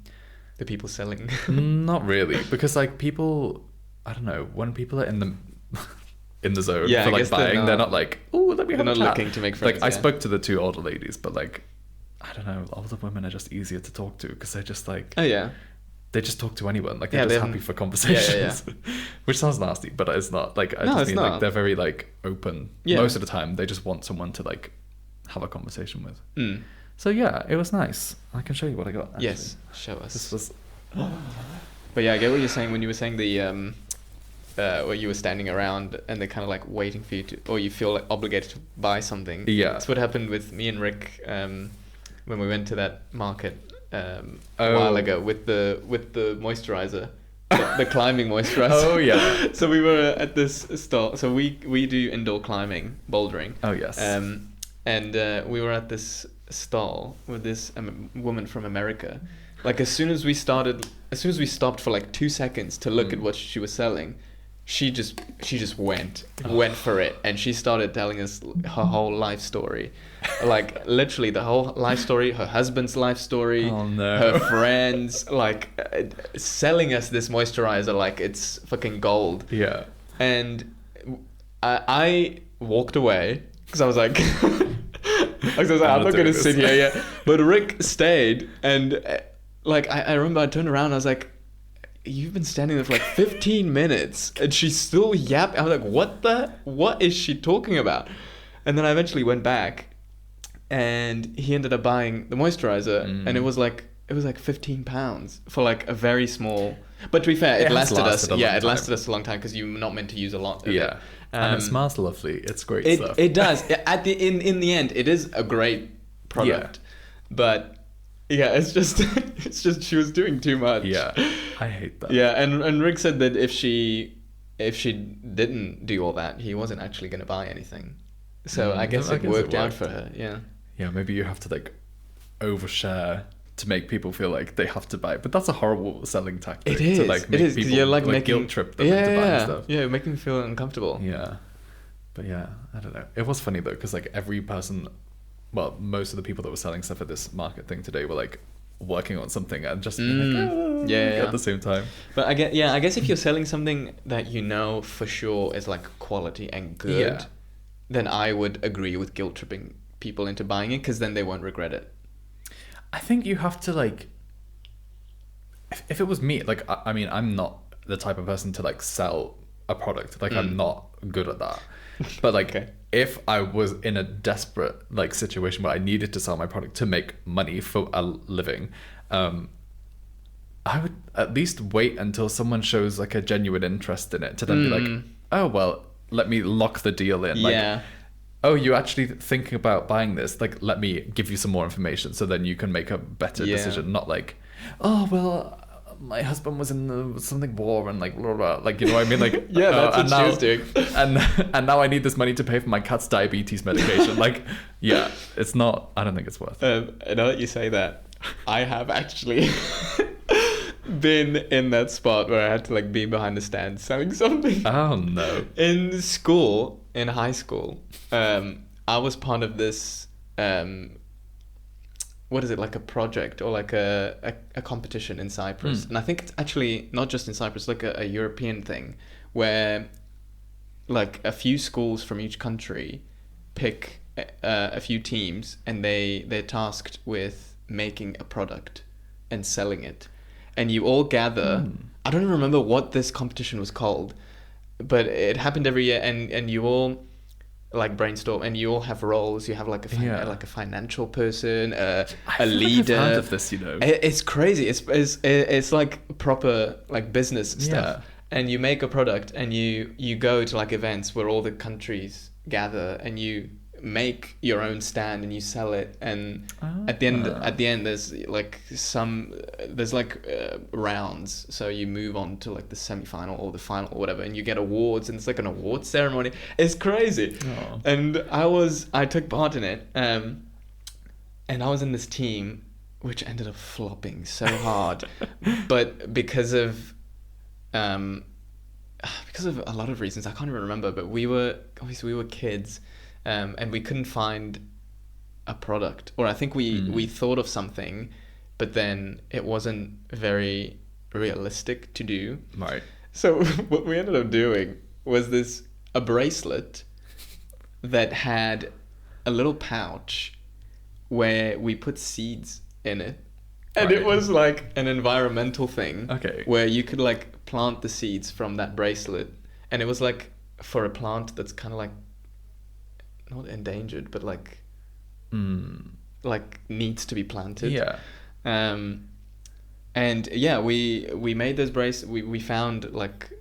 [SPEAKER 1] the people selling?
[SPEAKER 2] Not really, because like people, I don't know, when people are in the zone for like buying, they're not like, oh, let me have a chat. They're not looking
[SPEAKER 1] to make friends.
[SPEAKER 2] Like I spoke to the two older ladies, but like, I don't know, older women are just easier to talk to, because they're just like, they just talk to anyone, like they're just happy for conversations. Which sounds nasty, but it's not. Like I just mean like they're very like open. Most of the time they just want someone to like have a conversation with. So yeah, it was nice. I can show you what I got, actually.
[SPEAKER 1] Yes, show us.
[SPEAKER 2] This was...
[SPEAKER 1] But yeah, I get what you're saying when you were saying the where you were standing around and they're kind of like waiting for you to, or you feel like obligated to buy something.
[SPEAKER 2] Yeah,
[SPEAKER 1] that's what happened with me and Rick when we went to that market a while ago with the moisturizer. The climbing moisturizer.
[SPEAKER 2] Oh yeah.
[SPEAKER 1] So we were at this stall. So we do indoor climbing, bouldering.
[SPEAKER 2] Oh yes.
[SPEAKER 1] And we were at this stall with this woman from America. Like as soon as we stopped for like 2 seconds to look at what she was selling, she just went for it, and she started telling us her whole life story, like literally the whole life story, her husband's life story, her friends, like selling us this moisturizer like it's fucking gold.
[SPEAKER 2] Yeah.
[SPEAKER 1] And I walked away because I was like I'm not going to sit here yet. But Rick stayed, and like I remember I turned around, I was like, you've been standing there for like 15 minutes and she's still yapping. I was like, what is she talking about? And then I eventually went back and he ended up buying the moisturizer and it was like £15 for like a very small, but to be fair, it lasted us a long time because you're not meant to use a lot of it.
[SPEAKER 2] And it smells lovely. It's great stuff.
[SPEAKER 1] It does. In the end, it is a great product. But yeah, it's just she was doing too much.
[SPEAKER 2] Yeah, I hate that.
[SPEAKER 1] Yeah, and Rick said that if she didn't do all that, he wasn't actually going to buy anything. So I guess it worked out for her. Yeah.
[SPEAKER 2] Yeah, maybe you have to like overshare to make people feel like they have to buy it. But that's a horrible selling tactic.
[SPEAKER 1] It is.
[SPEAKER 2] To like make people
[SPEAKER 1] you're like making
[SPEAKER 2] guilt trip them into buying stuff.
[SPEAKER 1] Yeah, making them feel uncomfortable.
[SPEAKER 2] Yeah. But yeah, I don't know. It was funny though, because like every person, well, most of the people that were selling stuff at this market thing today were like working on something and just being like, at the same time.
[SPEAKER 1] But I guess if you're selling something that you know for sure is like quality and good, then I would agree with guilt tripping people into buying it, because then they won't regret it.
[SPEAKER 2] I think you have to like, if it was me, like, I mean, I'm not the type of person to like sell a product. Like, I'm not good at that. But like, if I was in a desperate like situation where I needed to sell my product to make money for a living, I would at least wait until someone shows like a genuine interest in it to then be like, oh, well, let me lock the deal in. Like, oh, you're actually thinking about buying this? Like, let me give you some more information so then you can make a better decision. Not like, oh, well, my husband was in something war and like, blah, blah. Like, you know what I mean? Like,
[SPEAKER 1] that's what she was doing.
[SPEAKER 2] And now I need this money to pay for my cat's diabetes medication. Like, yeah, it's not, I don't think it's worth it.
[SPEAKER 1] Now that you say that, I have actually been in that spot where I had to like be behind the stand selling something.
[SPEAKER 2] Oh no.
[SPEAKER 1] In school, in high school, I was part of this what is it, like a project or like a competition in Cyprus. And I think it's actually not just in Cyprus, like a European thing where like a few schools from each country pick a few teams and they're tasked with making a product and selling it. And you all gather. I don't even remember what this competition was called, but it happened every year, and you all like brainstorm, and you all have roles. You have like a financial person, a leader.
[SPEAKER 2] I've heard of this, you know.
[SPEAKER 1] It's crazy. It's like proper like business stuff. And you make a product, and you go to like events where all the countries gather, and you make your own stand and you sell it, and at the end there's rounds, so you move on to like the semi-final or the final or whatever, and you get awards, and it's like an award ceremony. It's crazy. And I took part in it, and I was in this team which ended up flopping so hard but because of a lot of reasons I can't even remember, but we were kids. And we couldn't find a product, or I think we thought of something, but then it wasn't very realistic to do.
[SPEAKER 2] Right.
[SPEAKER 1] So what we ended up doing was a bracelet that had a little pouch where we put seeds in it. And it was like an environmental thing.
[SPEAKER 2] Okay.
[SPEAKER 1] Where you could like plant the seeds from that bracelet. And it was like for a plant that's kind of like not endangered, but like needs to be planted. And we made those bracelets. We found like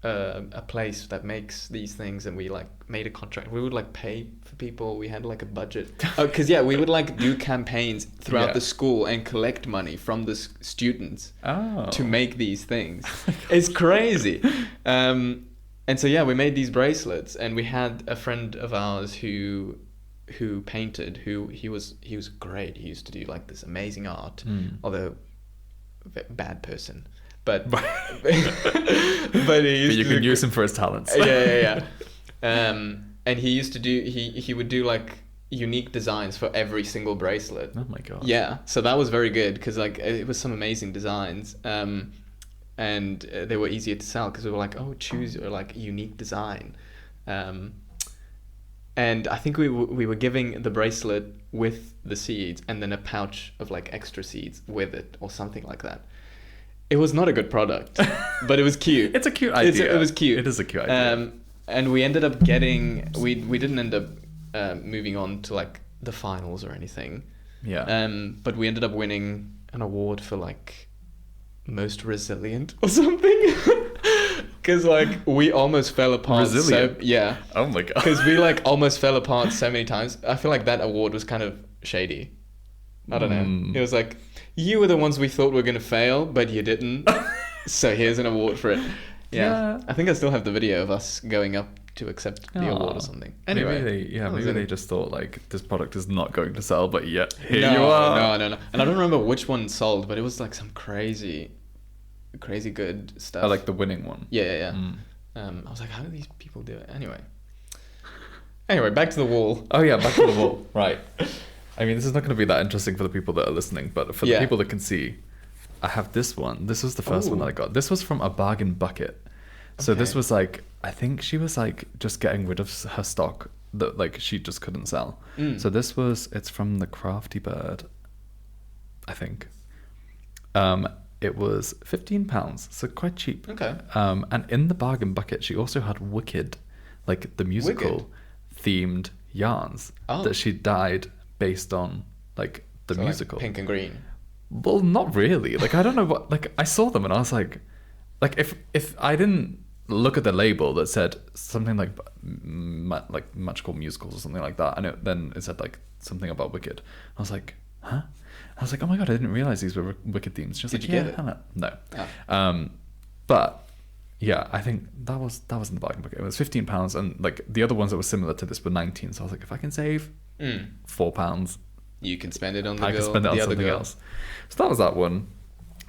[SPEAKER 1] a place that makes these things, and we like made a contract. We would like pay for people. We had like a budget, because we would like do campaigns throughout the school and collect money from the students to make these things. It's crazy. And so we made these bracelets, and we had a friend of ours who painted. He was great. He used to do like this amazing art, although a bad person. But but
[SPEAKER 2] you can use him for his talents.
[SPEAKER 1] And he used to do he would do like unique designs for every single bracelet.
[SPEAKER 2] Oh my god.
[SPEAKER 1] Yeah, so that was very good, because like it was some amazing designs. And they were easier to sell because we were like, oh, choose your like unique design. And I think we were giving the bracelet with the seeds and then a pouch of like extra seeds with it or something like that. It was not a good product, but it was cute.
[SPEAKER 2] It's a cute idea.
[SPEAKER 1] It was cute.
[SPEAKER 2] It is a cute idea.
[SPEAKER 1] And we ended up getting... We didn't end up moving on to, like, the finals or anything.
[SPEAKER 2] Yeah.
[SPEAKER 1] But we ended up winning an award for, like, most resilient or something. Because, like, we almost fell apart.
[SPEAKER 2] Resilient?
[SPEAKER 1] So, yeah.
[SPEAKER 2] Oh my god.
[SPEAKER 1] Because we, like, almost fell apart so many times. I feel like that award was kind of shady. I don't know. It was like, you were the ones we thought were going to fail, but you didn't. So here's an award for it. Yeah. I think I still have the video of us going up to accept the award or something. Anyway.
[SPEAKER 2] Maybe they just thought, like, this product is not going to sell, but yet here you are.
[SPEAKER 1] No. And I don't remember which one sold, but it was, like, some crazy good stuff.
[SPEAKER 2] I like the winning one.
[SPEAKER 1] Yeah. I was like, how do these people do it? Anyway, back to the wall.
[SPEAKER 2] Oh yeah, back to the wall. Right. I mean, this is not going to be that interesting for the people that are listening, but for the people that can see, I have this one. This was the first one that I got. This was from a bargain bucket. So this was like, I think she was like just getting rid of her stock that like she just couldn't sell. So it's from the Crafty Bird, I think. It was £15, so quite cheap.
[SPEAKER 1] Okay.
[SPEAKER 2] And in the bargain bucket, she also had Wicked, like the musical themed yarns that she dyed based on like the musical.
[SPEAKER 1] Like pink and green.
[SPEAKER 2] Well, not really. Like, I don't know what, like, I saw them and I was like if I didn't look at the label that said something like magical musicals or something like that, and then it said like something about Wicked, I was like, huh? I was like, oh my god, I didn't realize these were Wicked themes. She was
[SPEAKER 1] Did
[SPEAKER 2] like,
[SPEAKER 1] you get it?
[SPEAKER 2] No.
[SPEAKER 1] Oh.
[SPEAKER 2] But yeah, I think that was in the bargain bucket. It was £15, and like the other ones that were similar to this were 19. So I was like, if I can save £4,
[SPEAKER 1] you can spend it on
[SPEAKER 2] I can spend it on something else. So that was that one.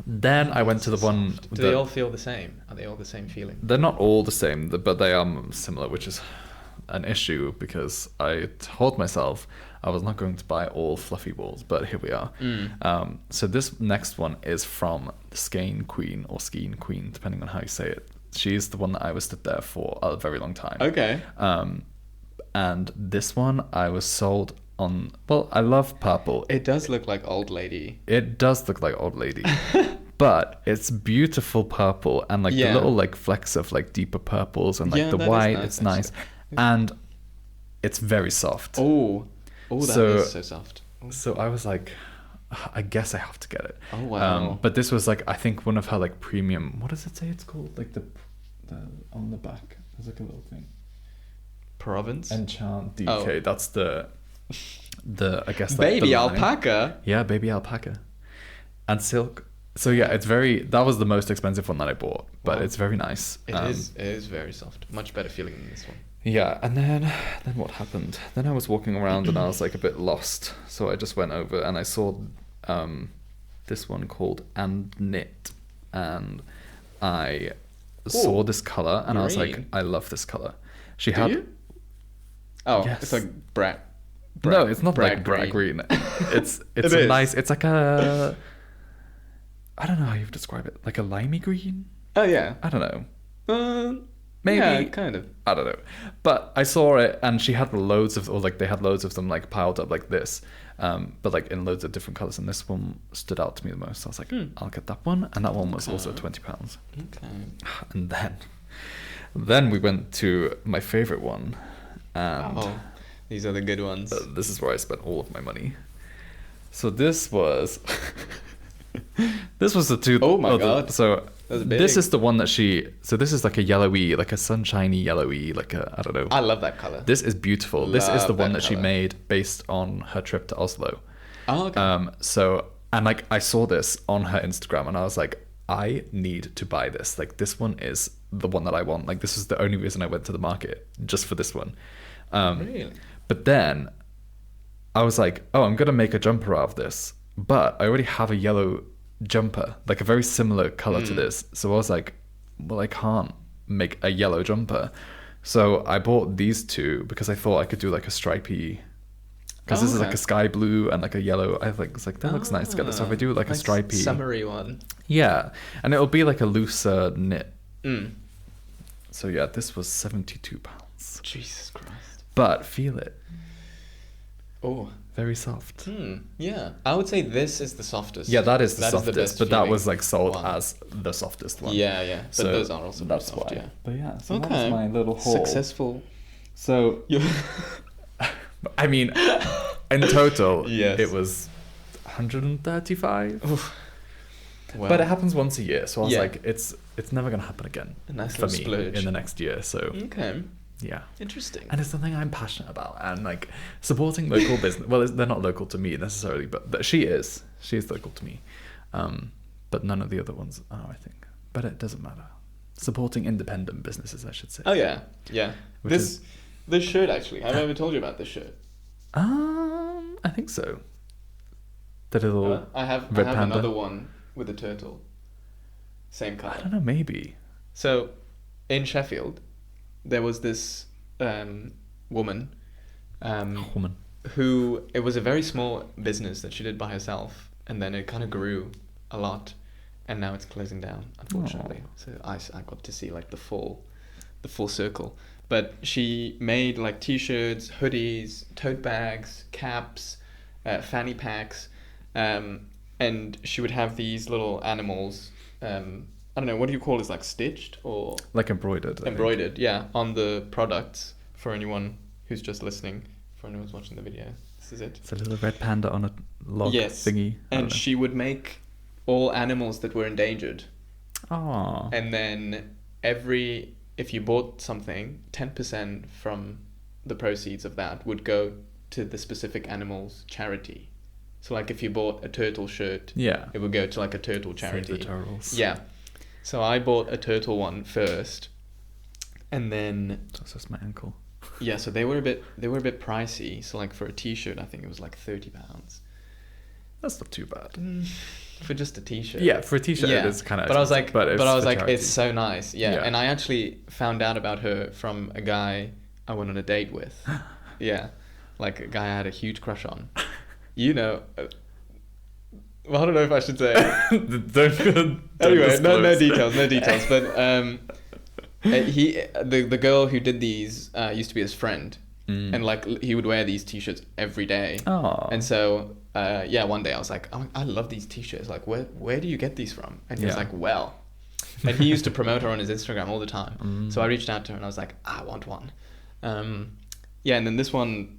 [SPEAKER 2] Then I went to the one.
[SPEAKER 1] Do they all feel the same? Are they all the same feeling?
[SPEAKER 2] They're not all the same, but they are similar, which is an issue because I told myself I was not going to buy all fluffy balls, but here we are. So this next one is from the Skein Queen, or Skeen Queen, depending on how you say it. She's the one that I was stood there for a very long time.
[SPEAKER 1] Okay.
[SPEAKER 2] And this one I was sold on. Well, I love purple.
[SPEAKER 1] It does look like old lady.
[SPEAKER 2] It does look like old lady. But it's beautiful purple, and like the little like flecks of like deeper purples and like the white. Nice, it's nice. And it's very soft.
[SPEAKER 1] Oh, that is so soft.
[SPEAKER 2] So I was like, I guess I have to get it.
[SPEAKER 1] Oh wow!
[SPEAKER 2] But this was like, I think one of her like premium. What does it say? It's called like the on the back. There's like a little thing.
[SPEAKER 1] Province.
[SPEAKER 2] Enchant DK. Oh. That's the I guess
[SPEAKER 1] baby alpaca.
[SPEAKER 2] Yeah, baby alpaca, and silk. So yeah, it's very. That was the most expensive one that I bought, but it's very nice.
[SPEAKER 1] It is very soft. Much better feeling than this one.
[SPEAKER 2] Yeah, and then what happened? Then I was walking around and I was like a bit lost. So I just went over and I saw this one called And Knit, and I saw this color and I was like, I love this color. She had.
[SPEAKER 1] You? Oh, yes. It's like
[SPEAKER 2] no, it's not like bright green. It's a nice. It's like a. I don't know how you would describe it. Like a limey green.
[SPEAKER 1] Oh yeah.
[SPEAKER 2] I don't know. Maybe.
[SPEAKER 1] Yeah, kind of.
[SPEAKER 2] I don't know. But I saw it and she had loads of, or like they had loads of them like piled up like this. But like in loads of different colors. And this one stood out to me the most. So I was like, I'll get that one. And that one was also £20.
[SPEAKER 1] Okay.
[SPEAKER 2] And then we went to my favorite one. And
[SPEAKER 1] these are the good ones.
[SPEAKER 2] This is where I spent all of my money. So this was the two.
[SPEAKER 1] Oh my god!
[SPEAKER 2] So this is the one that she. So this is like a yellowy, like a sunshiny yellowy, like a, I don't know.
[SPEAKER 1] I love that color.
[SPEAKER 2] This is beautiful. This is the one that she made based on her trip to Oslo.
[SPEAKER 1] Oh, okay.
[SPEAKER 2] So and like I saw this on her Instagram and I was like, I need to buy this. Like this one is the one that I want. Like this is the only reason I went to the market, just for this one.
[SPEAKER 1] Really?
[SPEAKER 2] But then I was like, oh, I'm gonna make a jumper out of this. But I already have a yellow jumper, like a very similar color to this. So I was like, well, I can't make a yellow jumper. So I bought these two because I thought I could do like a stripy, because this is like a sky blue and like a yellow. I think it's like, that looks nice together. So if I do like a stripy.
[SPEAKER 1] Summery one.
[SPEAKER 2] Yeah. And it'll be like a looser knit. So yeah, this was £72.
[SPEAKER 1] Jesus Christ.
[SPEAKER 2] But feel it.
[SPEAKER 1] Oh.
[SPEAKER 2] very soft.
[SPEAKER 1] Yeah, I would say this is the softest.
[SPEAKER 2] Yeah, that is the
[SPEAKER 1] That is the
[SPEAKER 2] softest,
[SPEAKER 1] best
[SPEAKER 2] but that
[SPEAKER 1] feeling
[SPEAKER 2] was like sold
[SPEAKER 1] one.
[SPEAKER 2] as the softest one.
[SPEAKER 1] Yeah. But
[SPEAKER 2] So
[SPEAKER 1] those are also
[SPEAKER 2] that's
[SPEAKER 1] soft,
[SPEAKER 2] why.
[SPEAKER 1] yeah.
[SPEAKER 2] But yeah, so
[SPEAKER 1] Okay.
[SPEAKER 2] that's my little haul.
[SPEAKER 1] Successful.
[SPEAKER 2] So I mean, in total,
[SPEAKER 1] Yes.
[SPEAKER 2] it was 135.
[SPEAKER 1] Well,
[SPEAKER 2] But it happens once a year, so I was
[SPEAKER 1] Yeah.
[SPEAKER 2] like, it's never gonna happen again
[SPEAKER 1] a nice
[SPEAKER 2] for
[SPEAKER 1] little
[SPEAKER 2] me
[SPEAKER 1] splurge.
[SPEAKER 2] in the next year. So
[SPEAKER 1] Okay,
[SPEAKER 2] yeah,
[SPEAKER 1] interesting.
[SPEAKER 2] and it's something I'm passionate about, and like supporting local business. Well, they're not local to me necessarily, but she is local to me. But none of the other ones are, I think. But it doesn't matter. Supporting independent businesses, I should say.
[SPEAKER 1] Oh yeah.
[SPEAKER 2] Which
[SPEAKER 1] This shirt actually. Have I ever told you about this shirt?
[SPEAKER 2] I think so. The little
[SPEAKER 1] I have
[SPEAKER 2] red panda.
[SPEAKER 1] another one with a turtle. Same color.
[SPEAKER 2] I don't know, maybe.
[SPEAKER 1] So, in Sheffield, there was this woman
[SPEAKER 2] Woman.
[SPEAKER 1] who, it was a very small business that she did by herself, and then it kind of grew a lot, and now it's closing down, unfortunately. So I got to see like the full circle. But she made like t-shirts, hoodies, tote bags, caps, fanny packs, and she would have these little animals. I don't know, what do you call this? Like stitched or
[SPEAKER 2] Like embroidered. I think.
[SPEAKER 1] embroidered? Yeah, on the products for anyone who's just listening. For anyone who's watching the video, this is it.
[SPEAKER 2] It's a little red panda on a log thingy.
[SPEAKER 1] And she would make all animals that were endangered.
[SPEAKER 2] Oh.
[SPEAKER 1] And then if you bought something, 10% from the proceeds of that would go to the specific animal's charity. So like if you bought a turtle shirt,
[SPEAKER 2] Yeah.
[SPEAKER 1] it would go to like a turtle charity.
[SPEAKER 2] Save the turtles.
[SPEAKER 1] Yeah. So I bought a turtle one first, and then
[SPEAKER 2] That's just my ankle.
[SPEAKER 1] yeah, so they were a bit pricey. So like for a t-shirt, I think it was like £30.
[SPEAKER 2] That's not too bad.
[SPEAKER 1] For just a t-shirt.
[SPEAKER 2] Yeah, for a t-shirt
[SPEAKER 1] Yeah.
[SPEAKER 2] it's kind of.
[SPEAKER 1] But I was like,
[SPEAKER 2] for charity.
[SPEAKER 1] it's so nice. Yeah.
[SPEAKER 2] Yeah.
[SPEAKER 1] And I actually found out about her from a guy I went on a date with. Yeah, like a guy I had a huge crush on. You know. Well, I don't know if I should say.
[SPEAKER 2] don't
[SPEAKER 1] Anyway, no
[SPEAKER 2] disclose.
[SPEAKER 1] details. But the girl who did these used to be his friend, and like he would wear these t-shirts every day.
[SPEAKER 2] Oh.
[SPEAKER 1] And so one day I was like, oh, I love these t-shirts. Like, where do you get these from? And he was
[SPEAKER 2] Yeah.
[SPEAKER 1] like, well, and he used to promote her on his Instagram all the time. So I reached out to her and I was like, I want one. And then this one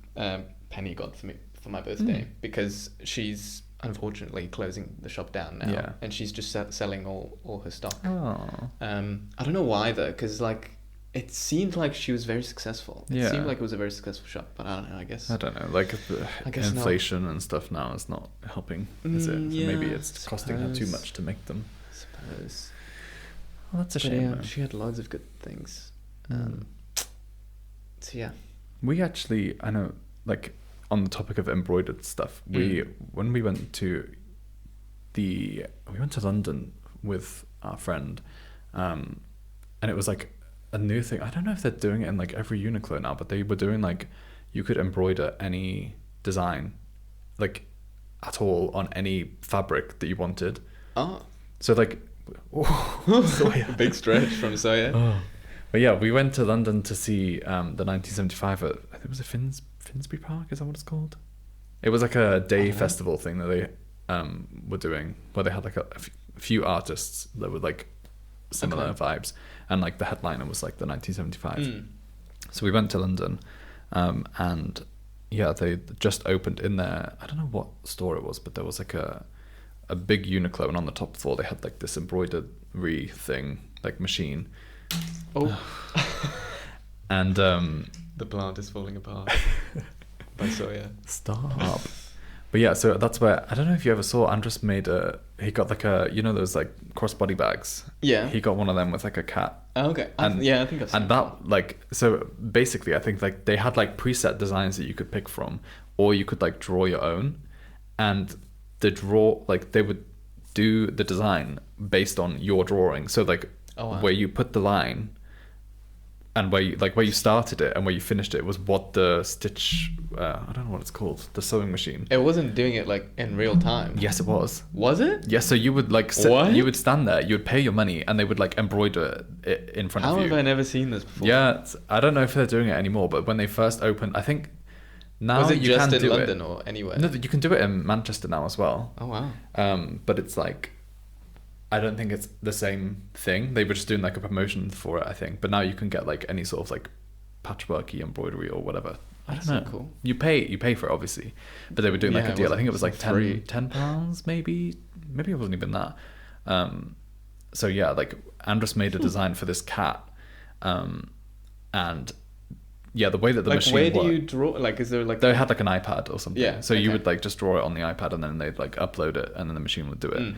[SPEAKER 1] Penny got for me for my birthday because she's unfortunately closing the shop down now.
[SPEAKER 2] Yeah.
[SPEAKER 1] And she's just selling all her stock.
[SPEAKER 2] Oh.
[SPEAKER 1] I don't know why though, because like it seemed like she was very successful. It
[SPEAKER 2] Yeah.
[SPEAKER 1] seemed like it was a very successful shop, but I don't know. I guess
[SPEAKER 2] I don't know. Like the
[SPEAKER 1] I guess not.
[SPEAKER 2] inflation and stuff now is not helping, is it? So
[SPEAKER 1] Yeah,
[SPEAKER 2] maybe it's costing her too
[SPEAKER 1] suppose.
[SPEAKER 2] much to make them.
[SPEAKER 1] I suppose.
[SPEAKER 2] Well, that's a
[SPEAKER 1] But
[SPEAKER 2] shame.
[SPEAKER 1] yeah,
[SPEAKER 2] though.
[SPEAKER 1] she had loads of good things. So yeah.
[SPEAKER 2] We actually, I know, like on the topic of embroidered stuff, when we went to London with our friend, and it was like a new thing. I don't know if they're doing it in like every Uniqlo now, but they were doing like you could embroider any design, like at all on any fabric that you wanted.
[SPEAKER 1] Oh,
[SPEAKER 2] So like,
[SPEAKER 1] a big stretch from Soya.
[SPEAKER 2] Oh. But yeah, we went to London to see the 1975 at, I think it was Finsbury Park, is that what it's called? It was like a day festival thing that they were doing, where they had like a few artists that were like similar vibes, and like the headliner was like the 1975. So we went to London, and yeah, they just opened in there. I don't know what store it was, but there was like a big Uniqlo, and on the top floor they had like this embroidery thing, like machine.
[SPEAKER 1] Oh.
[SPEAKER 2] And
[SPEAKER 1] The plant is falling apart by Soya.
[SPEAKER 2] stop. But yeah, so that's where, I don't know if you ever saw, Andres he got like those like crossbody bags.
[SPEAKER 1] Yeah.
[SPEAKER 2] He got one of them with like a cat.
[SPEAKER 1] Oh, okay. I think I've seen
[SPEAKER 2] And that like, so basically I think like they had like preset designs that you could pick from, or you could like draw your own, and they would do the design based on your drawing. So like where you put the line and where you started it and where you finished it was what the stitch, I don't know what it's called, the sewing machine.
[SPEAKER 1] It wasn't doing it like in real time.
[SPEAKER 2] Yes, it was.
[SPEAKER 1] Was it?
[SPEAKER 2] Yeah, so you would like you would stand there, you would pay your money, and they would like embroider it in front of you.
[SPEAKER 1] How have I never seen this before?
[SPEAKER 2] Yeah, I don't know if they're doing it anymore, but when they first opened, I think Now
[SPEAKER 1] Was it
[SPEAKER 2] you
[SPEAKER 1] just
[SPEAKER 2] can
[SPEAKER 1] in
[SPEAKER 2] do
[SPEAKER 1] London
[SPEAKER 2] it.
[SPEAKER 1] or anywhere?
[SPEAKER 2] No, you can do it in Manchester now as well.
[SPEAKER 1] Oh wow.
[SPEAKER 2] But it's like, I don't think it's the same thing. They were just doing like a promotion for it, I think. But now you can get like any sort of like patchworky embroidery or whatever. I don't know.
[SPEAKER 1] So cool.
[SPEAKER 2] You pay for it, obviously, but they were doing like
[SPEAKER 1] Yeah,
[SPEAKER 2] a deal. I think it was like
[SPEAKER 1] wasn't free.
[SPEAKER 2] £10, maybe it wasn't even that. So yeah, like Andres made a design for this cat, and yeah, the way that the
[SPEAKER 1] Like
[SPEAKER 2] machine
[SPEAKER 1] where do
[SPEAKER 2] worked,
[SPEAKER 1] you draw? Like is there like
[SPEAKER 2] they had like an iPad or something.
[SPEAKER 1] Yeah,
[SPEAKER 2] So you
[SPEAKER 1] okay.
[SPEAKER 2] would like just draw it on the iPad and then they'd like upload it and then the machine would do it.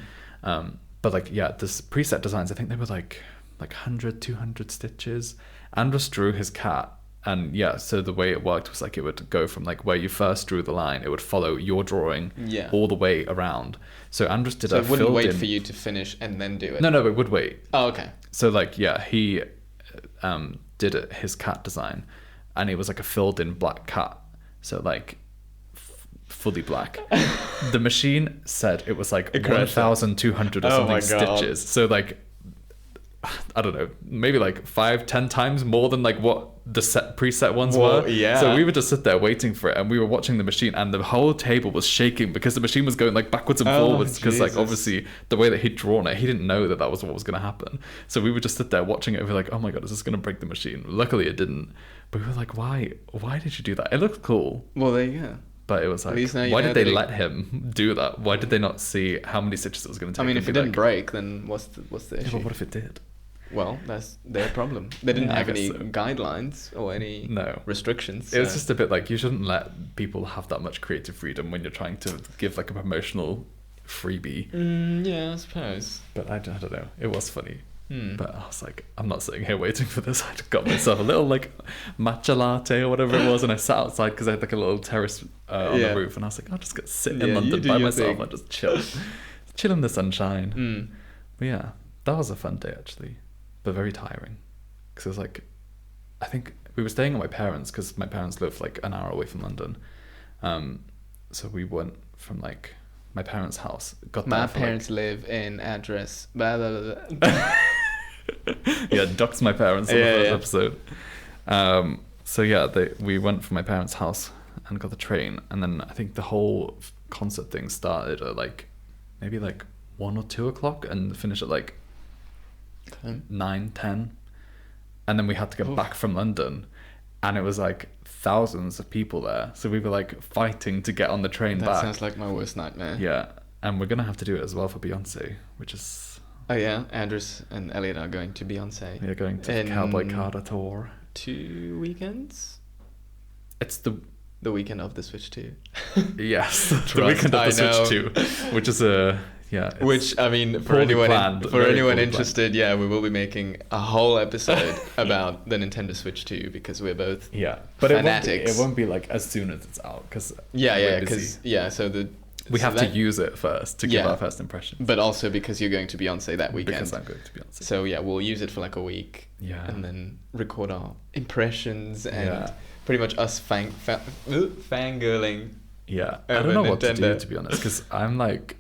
[SPEAKER 2] But like, yeah, this preset designs, I think they were like 100, 200 stitches. Andres drew his cat. And yeah, so the way it worked was like it would go from like where you first drew the line, it would follow your drawing all the way around. So Andres did
[SPEAKER 1] So
[SPEAKER 2] a
[SPEAKER 1] it wouldn't wait
[SPEAKER 2] filled-in-
[SPEAKER 1] for you to finish and then do it.
[SPEAKER 2] No, it would wait.
[SPEAKER 1] Oh, okay.
[SPEAKER 2] So like, yeah, he did his cat design, and it was like a filled-in black cat. So like fully black. The machine said it was like 1,200 or
[SPEAKER 1] Oh my
[SPEAKER 2] something
[SPEAKER 1] God.
[SPEAKER 2] stitches. So like, I don't know, maybe like 5-10 times more than like what the preset ones
[SPEAKER 1] Well,
[SPEAKER 2] were.
[SPEAKER 1] yeah.
[SPEAKER 2] So we would just sit there waiting for it, and we were watching the machine, and the whole table was shaking because the machine was going like backwards and forwards, because like
[SPEAKER 1] Jesus.
[SPEAKER 2] obviously the way that he'd drawn it, he didn't know that was what was going to happen. So we would just sit there watching it and be like, oh my God, is this going to break the machine? Luckily it didn't, but we were like, why did you do that? It looked cool,
[SPEAKER 1] Well, there you go.
[SPEAKER 2] but it was like,
[SPEAKER 1] least now you
[SPEAKER 2] why
[SPEAKER 1] know
[SPEAKER 2] did they
[SPEAKER 1] that it-
[SPEAKER 2] let him do that? Why did they not see how many stitches it was going to take?
[SPEAKER 1] I mean,
[SPEAKER 2] and
[SPEAKER 1] if it
[SPEAKER 2] be
[SPEAKER 1] didn't
[SPEAKER 2] like,
[SPEAKER 1] break, then what's the
[SPEAKER 2] yeah,
[SPEAKER 1] issue?
[SPEAKER 2] but what if it did?
[SPEAKER 1] Well, that's their problem. They didn't
[SPEAKER 2] Yeah, I
[SPEAKER 1] have any
[SPEAKER 2] guess so.
[SPEAKER 1] guidelines or any
[SPEAKER 2] No.
[SPEAKER 1] restrictions.
[SPEAKER 2] It was
[SPEAKER 1] so-
[SPEAKER 2] just a bit like, you shouldn't let people have that much creative freedom when you're trying to give like a promotional freebie.
[SPEAKER 1] Yeah, I suppose.
[SPEAKER 2] But I don't know. It was funny.
[SPEAKER 1] Hmm.
[SPEAKER 2] But I was like, I'm not sitting here waiting for this. I got myself a little like matcha latte or whatever it was, and I sat outside because I had like a little terrace on
[SPEAKER 1] Yeah.
[SPEAKER 2] the roof, and I was like, I'll just go sit
[SPEAKER 1] Yeah,
[SPEAKER 2] in
[SPEAKER 1] you
[SPEAKER 2] London
[SPEAKER 1] do
[SPEAKER 2] by
[SPEAKER 1] your
[SPEAKER 2] myself
[SPEAKER 1] thing.
[SPEAKER 2] and just chill in the sunshine.
[SPEAKER 1] Mm.
[SPEAKER 2] But yeah, that was a fun day actually, but very tiring, because it was like, I think we were staying at my parents because my parents live like an hour away from London. So we went from like my parents' house. Got
[SPEAKER 1] My
[SPEAKER 2] there for,
[SPEAKER 1] parents live in address. Blah, blah, blah, blah.
[SPEAKER 2] yeah, doxed my parents on
[SPEAKER 1] Yeah,
[SPEAKER 2] the first
[SPEAKER 1] yeah.
[SPEAKER 2] episode. So yeah, we went from my parents' house and got the train, and then I think the whole concert thing started at like maybe like 1 or 2 o'clock and finished at like 9-10, and then we had to get
[SPEAKER 1] Oof.
[SPEAKER 2] back from London, and it was like thousands of people there, so we were like fighting to get on the train
[SPEAKER 1] That
[SPEAKER 2] back.
[SPEAKER 1] sounds like my worst nightmare.
[SPEAKER 2] Yeah, and we're gonna have to do it as well for Beyonce, which is
[SPEAKER 1] Oh yeah, Andres and Elliot are going to Beyonce.
[SPEAKER 2] we're going to
[SPEAKER 1] In-
[SPEAKER 2] the Cowboy Carter tour.
[SPEAKER 1] 2 weekends?
[SPEAKER 2] It's the
[SPEAKER 1] weekend of the Switch 2.
[SPEAKER 2] Yes, the
[SPEAKER 1] Trust,
[SPEAKER 2] weekend of the
[SPEAKER 1] I know.
[SPEAKER 2] Switch 2, which is a it's
[SPEAKER 1] Which, I mean, for
[SPEAKER 2] poorly
[SPEAKER 1] anyone
[SPEAKER 2] planned,
[SPEAKER 1] for
[SPEAKER 2] very
[SPEAKER 1] anyone
[SPEAKER 2] poorly
[SPEAKER 1] interested, yeah, we will be making a whole episode about the Nintendo Switch 2 because we're both
[SPEAKER 2] yeah, but
[SPEAKER 1] fanatics.
[SPEAKER 2] it won't be like as soon as it's out, because
[SPEAKER 1] yeah, because so
[SPEAKER 2] we
[SPEAKER 1] so
[SPEAKER 2] have
[SPEAKER 1] that-
[SPEAKER 2] to use it first to give
[SPEAKER 1] Yeah.
[SPEAKER 2] our first impressions.
[SPEAKER 1] but also because you're going to Beyonce that weekend.
[SPEAKER 2] Because I'm going to Beyonce.
[SPEAKER 1] So yeah, we'll use it for like a week,
[SPEAKER 2] Yeah.
[SPEAKER 1] and then record our impressions and
[SPEAKER 2] Yeah.
[SPEAKER 1] pretty much us fangirling.
[SPEAKER 2] Yeah, I
[SPEAKER 1] over
[SPEAKER 2] don't know what to do,
[SPEAKER 1] Nintendo.
[SPEAKER 2] to be honest, because I'm like,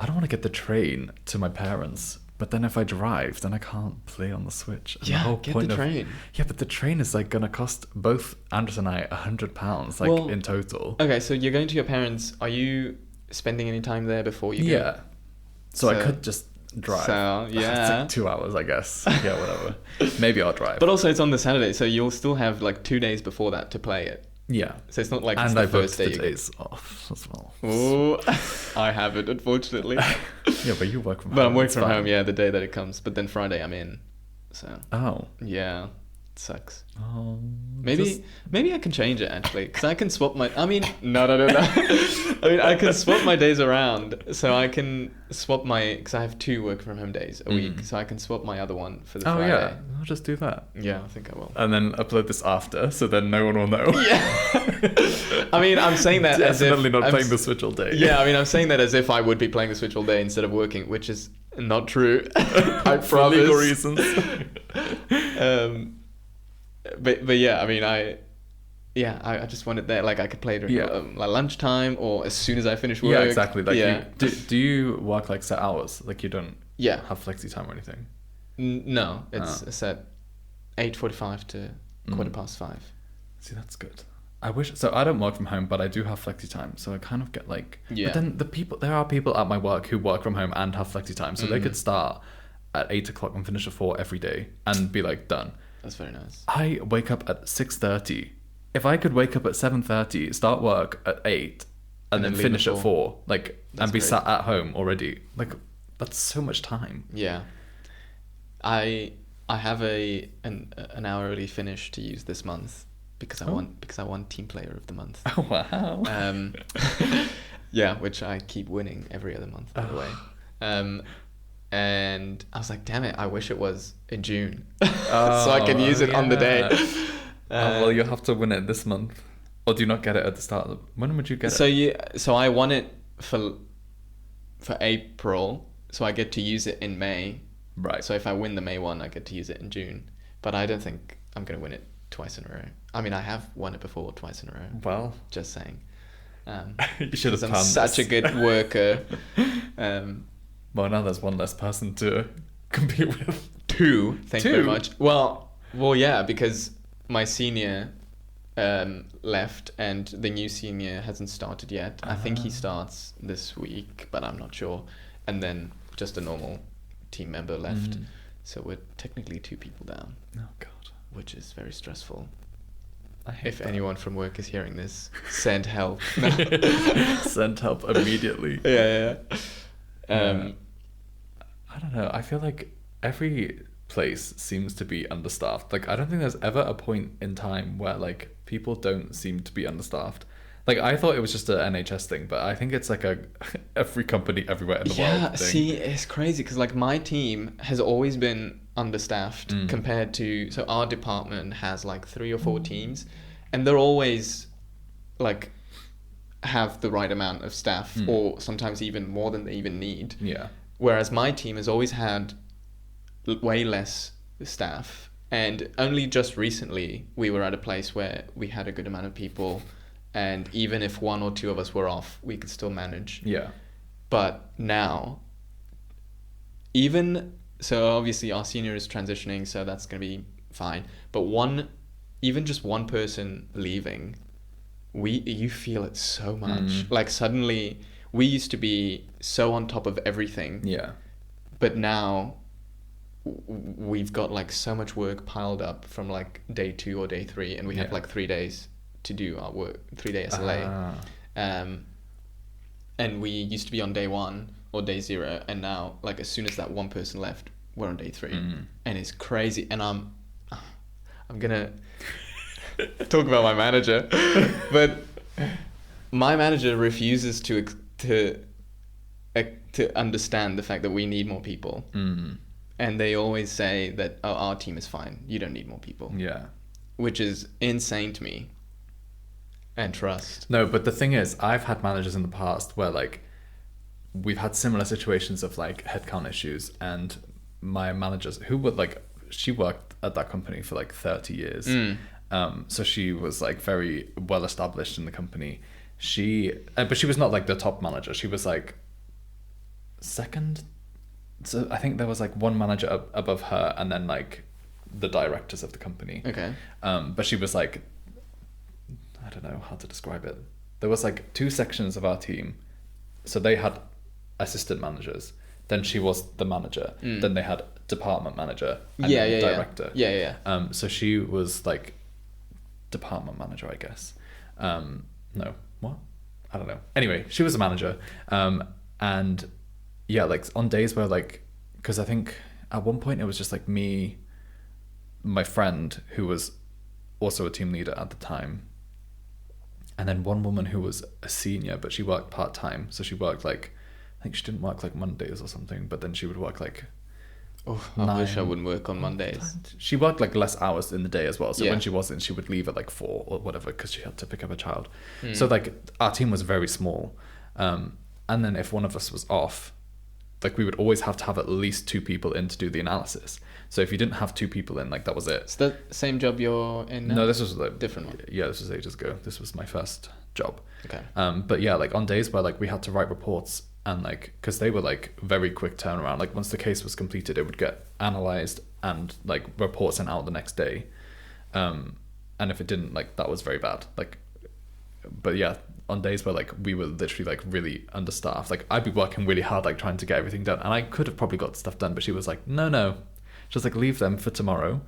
[SPEAKER 2] I don't want to get the train to my parents, but then if I drive, then I can't play on the Switch. And the
[SPEAKER 1] Yeah,
[SPEAKER 2] whole
[SPEAKER 1] get
[SPEAKER 2] point
[SPEAKER 1] the
[SPEAKER 2] of-
[SPEAKER 1] train.
[SPEAKER 2] Yeah, but the train is like gonna cost both Andres and I £100, like
[SPEAKER 1] Well,
[SPEAKER 2] in total.
[SPEAKER 1] Okay, so you're going to your parents. Are you spending any time there before you go?
[SPEAKER 2] Yeah, so I
[SPEAKER 1] So-
[SPEAKER 2] could just drive.
[SPEAKER 1] So,
[SPEAKER 2] It's
[SPEAKER 1] yeah.
[SPEAKER 2] like 2 hours, I guess. Yeah, whatever. Maybe I'll drive.
[SPEAKER 1] But also, it's on the Saturday, so you'll still have like 2 days before that to play it.
[SPEAKER 2] yeah,
[SPEAKER 1] So it's not like it's
[SPEAKER 2] and
[SPEAKER 1] the
[SPEAKER 2] I
[SPEAKER 1] first
[SPEAKER 2] booked
[SPEAKER 1] day.
[SPEAKER 2] the days off as well.
[SPEAKER 1] Oh, I haven't, unfortunately.
[SPEAKER 2] Yeah, but you work from home.
[SPEAKER 1] But I'm working
[SPEAKER 2] it's
[SPEAKER 1] from
[SPEAKER 2] fine.
[SPEAKER 1] home, yeah, the day that it comes. But then Friday I'm in. So
[SPEAKER 2] Oh.
[SPEAKER 1] yeah, it sucks.
[SPEAKER 2] Maybe.
[SPEAKER 1] Maybe I can change it actually, because I can swap my. I mean, no. I mean, I can swap my days around, so I can swap my. Because I have 2 work from home days a week, so I can swap my other one for the
[SPEAKER 2] Oh
[SPEAKER 1] Friday.
[SPEAKER 2] yeah, I'll just do that.
[SPEAKER 1] Yeah, I think I will.
[SPEAKER 2] And then upload this after, so then no one will know.
[SPEAKER 1] Yeah. I mean, I'm saying that as if
[SPEAKER 2] Definitely not
[SPEAKER 1] I'm
[SPEAKER 2] playing
[SPEAKER 1] s-
[SPEAKER 2] the Switch all day.
[SPEAKER 1] Yeah, I mean, I'm saying that as if I would be playing the Switch all day instead of working, which is not true. I
[SPEAKER 2] For
[SPEAKER 1] promise.
[SPEAKER 2] legal reasons.
[SPEAKER 1] But yeah, I mean, I just wanted that, like, I could play during
[SPEAKER 2] Yeah.
[SPEAKER 1] like lunchtime or as soon as I finish work.
[SPEAKER 2] Yeah, exactly. Like,
[SPEAKER 1] yeah.
[SPEAKER 2] do you work like set hours? Like you don't
[SPEAKER 1] Yeah.
[SPEAKER 2] have flexi time or anything?
[SPEAKER 1] No, it's
[SPEAKER 2] Oh.
[SPEAKER 1] set 8:45 to 5:15.
[SPEAKER 2] See, that's good. I wish so. I don't work from home, but I do have flexi time, so I kind of get like.
[SPEAKER 1] Yeah.
[SPEAKER 2] But then there are people at my work who work from home and have flexi time, so they could start at 8 o'clock and finish at 4 every day and be like done.
[SPEAKER 1] That's very nice.
[SPEAKER 2] I wake up at 6:30. If I could wake up at 7:30, start work at 8, and then
[SPEAKER 1] leave
[SPEAKER 2] finish
[SPEAKER 1] at
[SPEAKER 2] at
[SPEAKER 1] 4.
[SPEAKER 2] 4, like,
[SPEAKER 1] That's
[SPEAKER 2] and be
[SPEAKER 1] great.
[SPEAKER 2] sat at home already, like, that's so much time.
[SPEAKER 1] Yeah. I have an hour early finish to use this month because I won team player of the month.
[SPEAKER 2] Oh wow.
[SPEAKER 1] Yeah, which I keep winning every other month, by the way. And I was like, damn it, I wish it was in June so I can use it on the day.
[SPEAKER 2] Well, you'll have to win it this month, or do you not get it at the start of when would you get it?
[SPEAKER 1] So I won it for April, so I get to use it in May.
[SPEAKER 2] Right.
[SPEAKER 1] So if I win the May one, I get to use it in June. But I don't think I'm going to win it twice in a row. I mean, I have won it before twice in a row.
[SPEAKER 2] Well,
[SPEAKER 1] Just saying.
[SPEAKER 2] you should have planned
[SPEAKER 1] I'm such a good worker.
[SPEAKER 2] Well, now there's one less person to compete with.
[SPEAKER 1] Two. Thank you very much. Well, yeah, because my senior left and the new senior hasn't started yet. I think he starts this week, but I'm not sure. And then just a normal team member left. So we're technically 2 people down.
[SPEAKER 2] Oh God.
[SPEAKER 1] Which is very stressful.
[SPEAKER 2] I hate
[SPEAKER 1] If
[SPEAKER 2] that.
[SPEAKER 1] anyone from work is hearing this, send help.
[SPEAKER 2] Send help immediately.
[SPEAKER 1] Yeah.
[SPEAKER 2] I don't know. I feel like every place seems to be understaffed. Like, I don't think there's ever a point in time where like people don't seem to be understaffed. Like, I thought it was just an NHS thing, but I think it's like every company everywhere in the world thing.
[SPEAKER 1] See, it's crazy because like my team has always been understaffed compared to, so our department has like 3 or 4 teams, and they're always like have the right amount of staff, or sometimes even more than they even need.
[SPEAKER 2] Yeah.
[SPEAKER 1] Whereas my team has always had way less staff, and only just recently we were at a place where we had a good amount of people, and even if 1 or 2 of us were off, we could still manage.
[SPEAKER 2] Yeah.
[SPEAKER 1] But now, so obviously our senior is transitioning, so that's going to be fine. But even just one person leaving, you feel it so much. Like suddenly, we used to be so on top of everything.
[SPEAKER 2] Yeah.
[SPEAKER 1] But now, we've got like so much work piled up from like day 2 or day 3, and we have like 3 days to do our work, 3-day SLA. And we used to be on day 1 or day 0, and now like as soon as that one person left, we're on day 3, and it's crazy. And I'm gonna talk about my manager, but my manager refuses to understand the fact that we need more people. And they always say that, oh, our team is fine, you don't need more people.
[SPEAKER 2] Yeah.
[SPEAKER 1] Which is insane to me. And trust.
[SPEAKER 2] No, but the thing is, I've had managers in the past where like we've had similar situations of like headcount issues, and my managers who would like, she worked at that company for like 30 years. So she was like very well established in the company. But she was not like the top manager. She was like second. So I think there was like one manager above her, and then like the directors of the company.
[SPEAKER 1] Okay.
[SPEAKER 2] But she was like, I don't know how to describe it. There was like 2 sections of our team. So they had assistant managers. Then she was the manager. Then they had department manager and then director.
[SPEAKER 1] Yeah.
[SPEAKER 2] So she was like department manager, I guess. No, what? I don't know. Anyway, she was a manager. And yeah, like on days where like, because I think at one point it was just like me, my friend who was also a team leader at the time, and then one woman who was a senior, but she worked part-time. So she worked like, I think she didn't work like Mondays or something, but then she would work like
[SPEAKER 1] I wish I wouldn't work on Mondays.
[SPEAKER 2] She worked like less hours in the day as well. So
[SPEAKER 1] Yeah.
[SPEAKER 2] when she wasn't, she would leave at like 4 or whatever because she had to pick up a child. So like our team was very small. And then if one of us was off, like we would always have to have at least 2 people in to do the analysis. So if you didn't have 2 people in, like that was it.
[SPEAKER 1] Is that the same job you're in now?
[SPEAKER 2] No, this was like
[SPEAKER 1] Different one.
[SPEAKER 2] Yeah, this was ages ago. This was my first job.
[SPEAKER 1] Okay.
[SPEAKER 2] But yeah, like on days where like we had to write reports, and like because they were like very quick turnaround. Like once the case was completed, it would get analyzed and like reports sent out the next day. And if it didn't, like that was very bad. Like but yeah, on days where like we were literally like really understaffed, like I'd be working really hard like trying to get everything done, and I could have probably got stuff done, but she was like, no, just like leave them for tomorrow.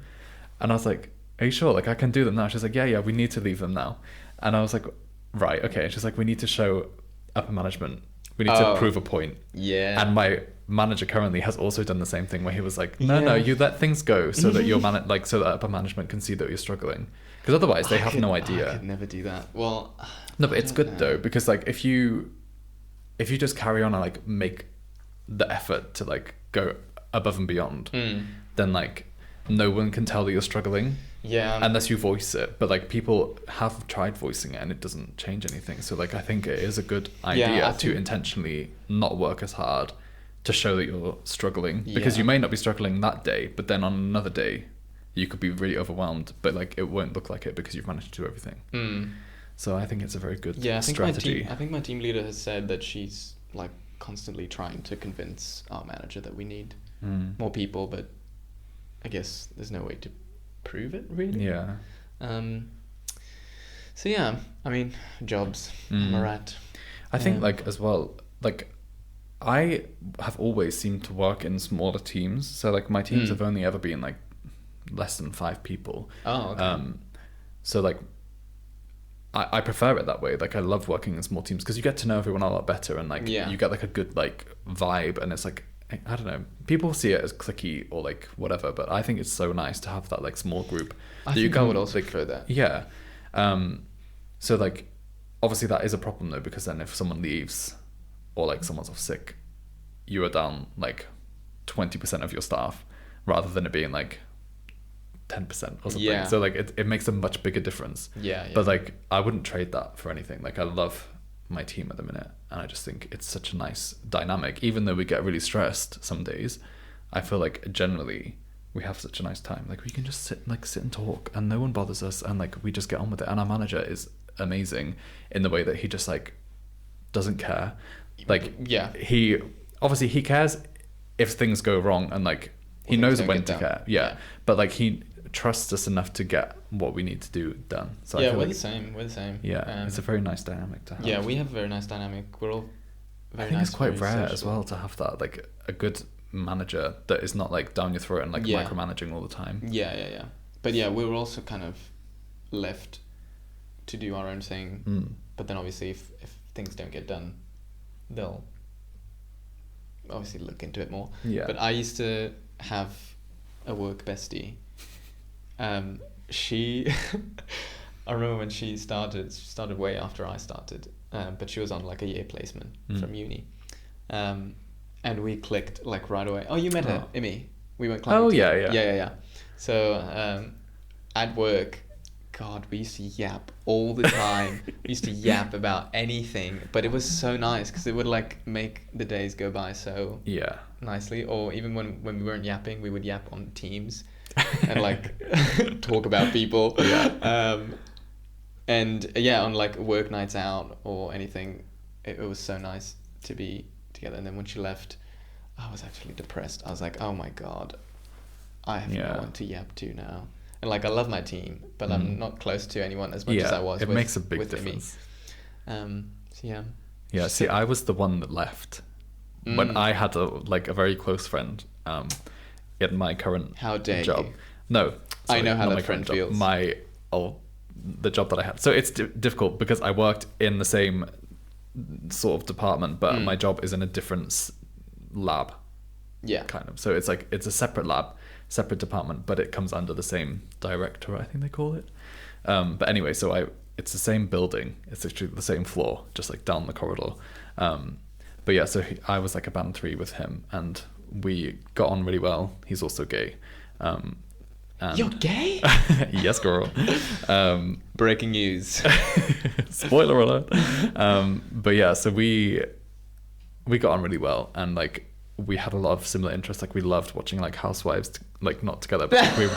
[SPEAKER 2] And I was like, are you sure? Like I can do them now. She's like, yeah, we need to leave them now. And I was like, right, okay. And she's like, we need to show upper management, we need to prove a point.
[SPEAKER 1] Yeah.
[SPEAKER 2] And my manager currently has also done the same thing, where he was like, no, you let things go so that your so that upper management can see that you're struggling, because otherwise they have no idea.
[SPEAKER 1] I could never do that. Well,
[SPEAKER 2] no, but it's good though, because like if you just carry on and like make the effort to like go above and beyond, then like no one can tell that you're struggling.
[SPEAKER 1] Yeah.
[SPEAKER 2] Unless you voice it. But like people have tried voicing it and it doesn't change anything. So like I think it is a good idea to intentionally not work as hard to show that you're struggling, because you may not be struggling that day, but then on another day you could be really overwhelmed, but like it won't look like it because you've managed to do everything. So I think it's a very good strategy.
[SPEAKER 1] I think my team leader has said that she's like constantly trying to convince our manager that we need more people, but I guess there's no way to prove it really.
[SPEAKER 2] Yeah.
[SPEAKER 1] So yeah, I mean, jobs. I'm a rat.
[SPEAKER 2] I think like as well, like I have always seemed to work in smaller teams. So like my teams have only ever been like less than 5 people.
[SPEAKER 1] Oh, okay.
[SPEAKER 2] So like I prefer it that way. Like I love working in small teams because you get to know everyone a lot better, and like you get like a good like vibe, and it's like, I don't know, people see it as cliquey or like whatever, but I think it's so nice to have that like small group.
[SPEAKER 1] I think I would also prefer that.
[SPEAKER 2] Yeah. So like obviously that is a problem though, because then if someone leaves or like someone's off sick, you are down like 20% of your staff rather than it being like 10% or something.
[SPEAKER 1] Yeah.
[SPEAKER 2] So like it makes a much bigger difference.
[SPEAKER 1] Yeah.
[SPEAKER 2] But like I wouldn't trade that for anything. Like I love my team at the minute, and I just think it's such a nice dynamic. Even though we get really stressed some days, I feel like generally we have such a nice time. Like we can just sit and talk, and no one bothers us, and like we just get on with it. And our manager is amazing in the way that he just like doesn't care. Like he obviously he cares if things go wrong, and like he knows when to care. Yeah. But like he trusts us enough to get what we need to do done. So I feel
[SPEAKER 1] we're the same.
[SPEAKER 2] Yeah, it's a very nice dynamic to have.
[SPEAKER 1] Yeah, we have a very nice dynamic. We're all very
[SPEAKER 2] I think
[SPEAKER 1] nice,
[SPEAKER 2] it's quite
[SPEAKER 1] very
[SPEAKER 2] rare
[SPEAKER 1] sociable
[SPEAKER 2] as well to have that, like a good manager that is not like down your throat and like micromanaging all the time.
[SPEAKER 1] Yeah. But yeah, we were also kind of left to do our own thing. But then obviously if things don't get done, they'll obviously look into it more.
[SPEAKER 2] Yeah.
[SPEAKER 1] But I used to have a work bestie. She I remember when she started way after I started, but she was on like a year placement from uni, and we clicked like right away. Oh, you met her, Imi. We went climbing together. Yeah. So at work, God, we used to yap all the time. We used to yap about anything, but it was so nice because it would like make the days go by so nicely. Or even when we weren't yapping, we would yap on Teams and like talk about people. And on like work nights out or anything, it was so nice to be together. And then when she left, I was actually depressed. I was like, oh my God, I have no one to yap to now. And like I love my team, but I'm not close to anyone as much as I was.
[SPEAKER 2] It makes a big difference. See, I was the one that left when I had a very close friend in my current job.
[SPEAKER 1] You.
[SPEAKER 2] No, sorry,
[SPEAKER 1] I know how
[SPEAKER 2] not
[SPEAKER 1] that
[SPEAKER 2] my
[SPEAKER 1] friend
[SPEAKER 2] job,
[SPEAKER 1] feels.
[SPEAKER 2] The job that I had. So it's difficult because I worked in the same sort of department, but my job is in a different lab.
[SPEAKER 1] Yeah.
[SPEAKER 2] Kind of. So it's like it's a separate lab, separate department, but it comes under the same director, I think they call it. But anyway, so it's the same building. It's actually the same floor, just like down the corridor. But yeah, so I was like a band 3 with him, and we got on really well. He's also gay.
[SPEAKER 1] You're gay?
[SPEAKER 2] Yes, girl.
[SPEAKER 1] Breaking news.
[SPEAKER 2] Spoiler alert. But yeah, so we got on really well, and like we had a lot of similar interests. Like we loved watching like Housewives, like not together, but like, we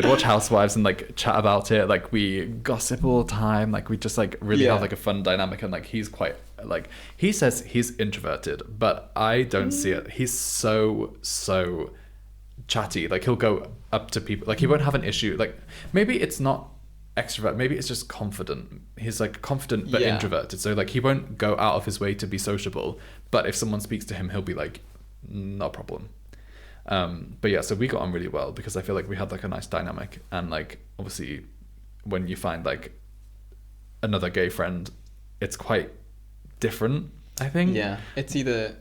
[SPEAKER 2] would watch Housewives and like chat about it. Like we gossip all the time. Like we just like really have like a fun dynamic. And like he's quite like, he says he's introverted, but I don't see it. He's so chatty. Like he'll go up to people. Like he won't have an issue. Like maybe it's not extrovert. Maybe it's just confident. He's like confident but
[SPEAKER 1] Yeah.
[SPEAKER 2] introverted. So like he won't go out of his way to be sociable. But if someone speaks to him, he'll be like, no problem. But yeah, so we got on really well because I feel like we had like a nice dynamic. And like obviously when you find like another gay friend, it's quite different, I think.
[SPEAKER 1] Yeah, it's either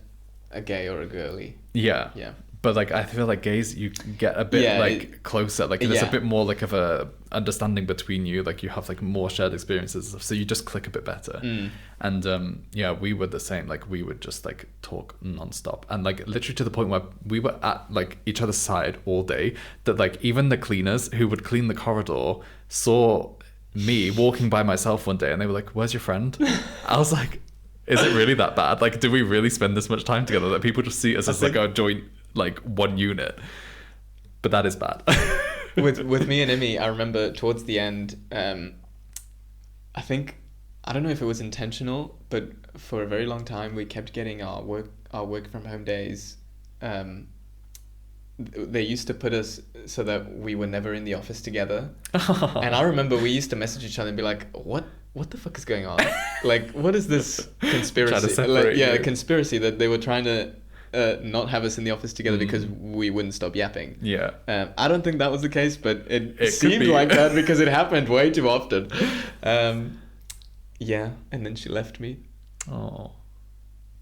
[SPEAKER 1] a gay or a girly.
[SPEAKER 2] Yeah.
[SPEAKER 1] Yeah.
[SPEAKER 2] But like I feel like gays, you get a bit closer. Like there's a bit more like of a understanding between you. Like you have like more shared experiences, so you just click a bit better. And yeah, we were the same. Like we would just like talk nonstop, and like literally to the point where we were at like each other's side all day. That like even the cleaners who would clean the corridor saw me walking by myself one day, and they were like, "Where's your friend?" I was like, "Is it really that bad? Like, do we really spend this much time together that people just see us as like a joint?" Like one unit, but that is bad.
[SPEAKER 1] with me and Emmy, I remember towards the end, I think, I don't know if it was intentional, but for a very long time we kept getting our work from home days. They used to put us so that we were never in the office together. And I remember we used to message each other and be like, what the fuck is going on? Like, what is this conspiracy?
[SPEAKER 2] Try to separate you.
[SPEAKER 1] Conspiracy that they were trying to not have us in the office together because we wouldn't stop yapping.
[SPEAKER 2] Yeah.
[SPEAKER 1] I don't think that was the case, but it
[SPEAKER 2] could
[SPEAKER 1] seemed
[SPEAKER 2] be.
[SPEAKER 1] like that because it happened way too often. Yeah, and then she left me.
[SPEAKER 2] Oh,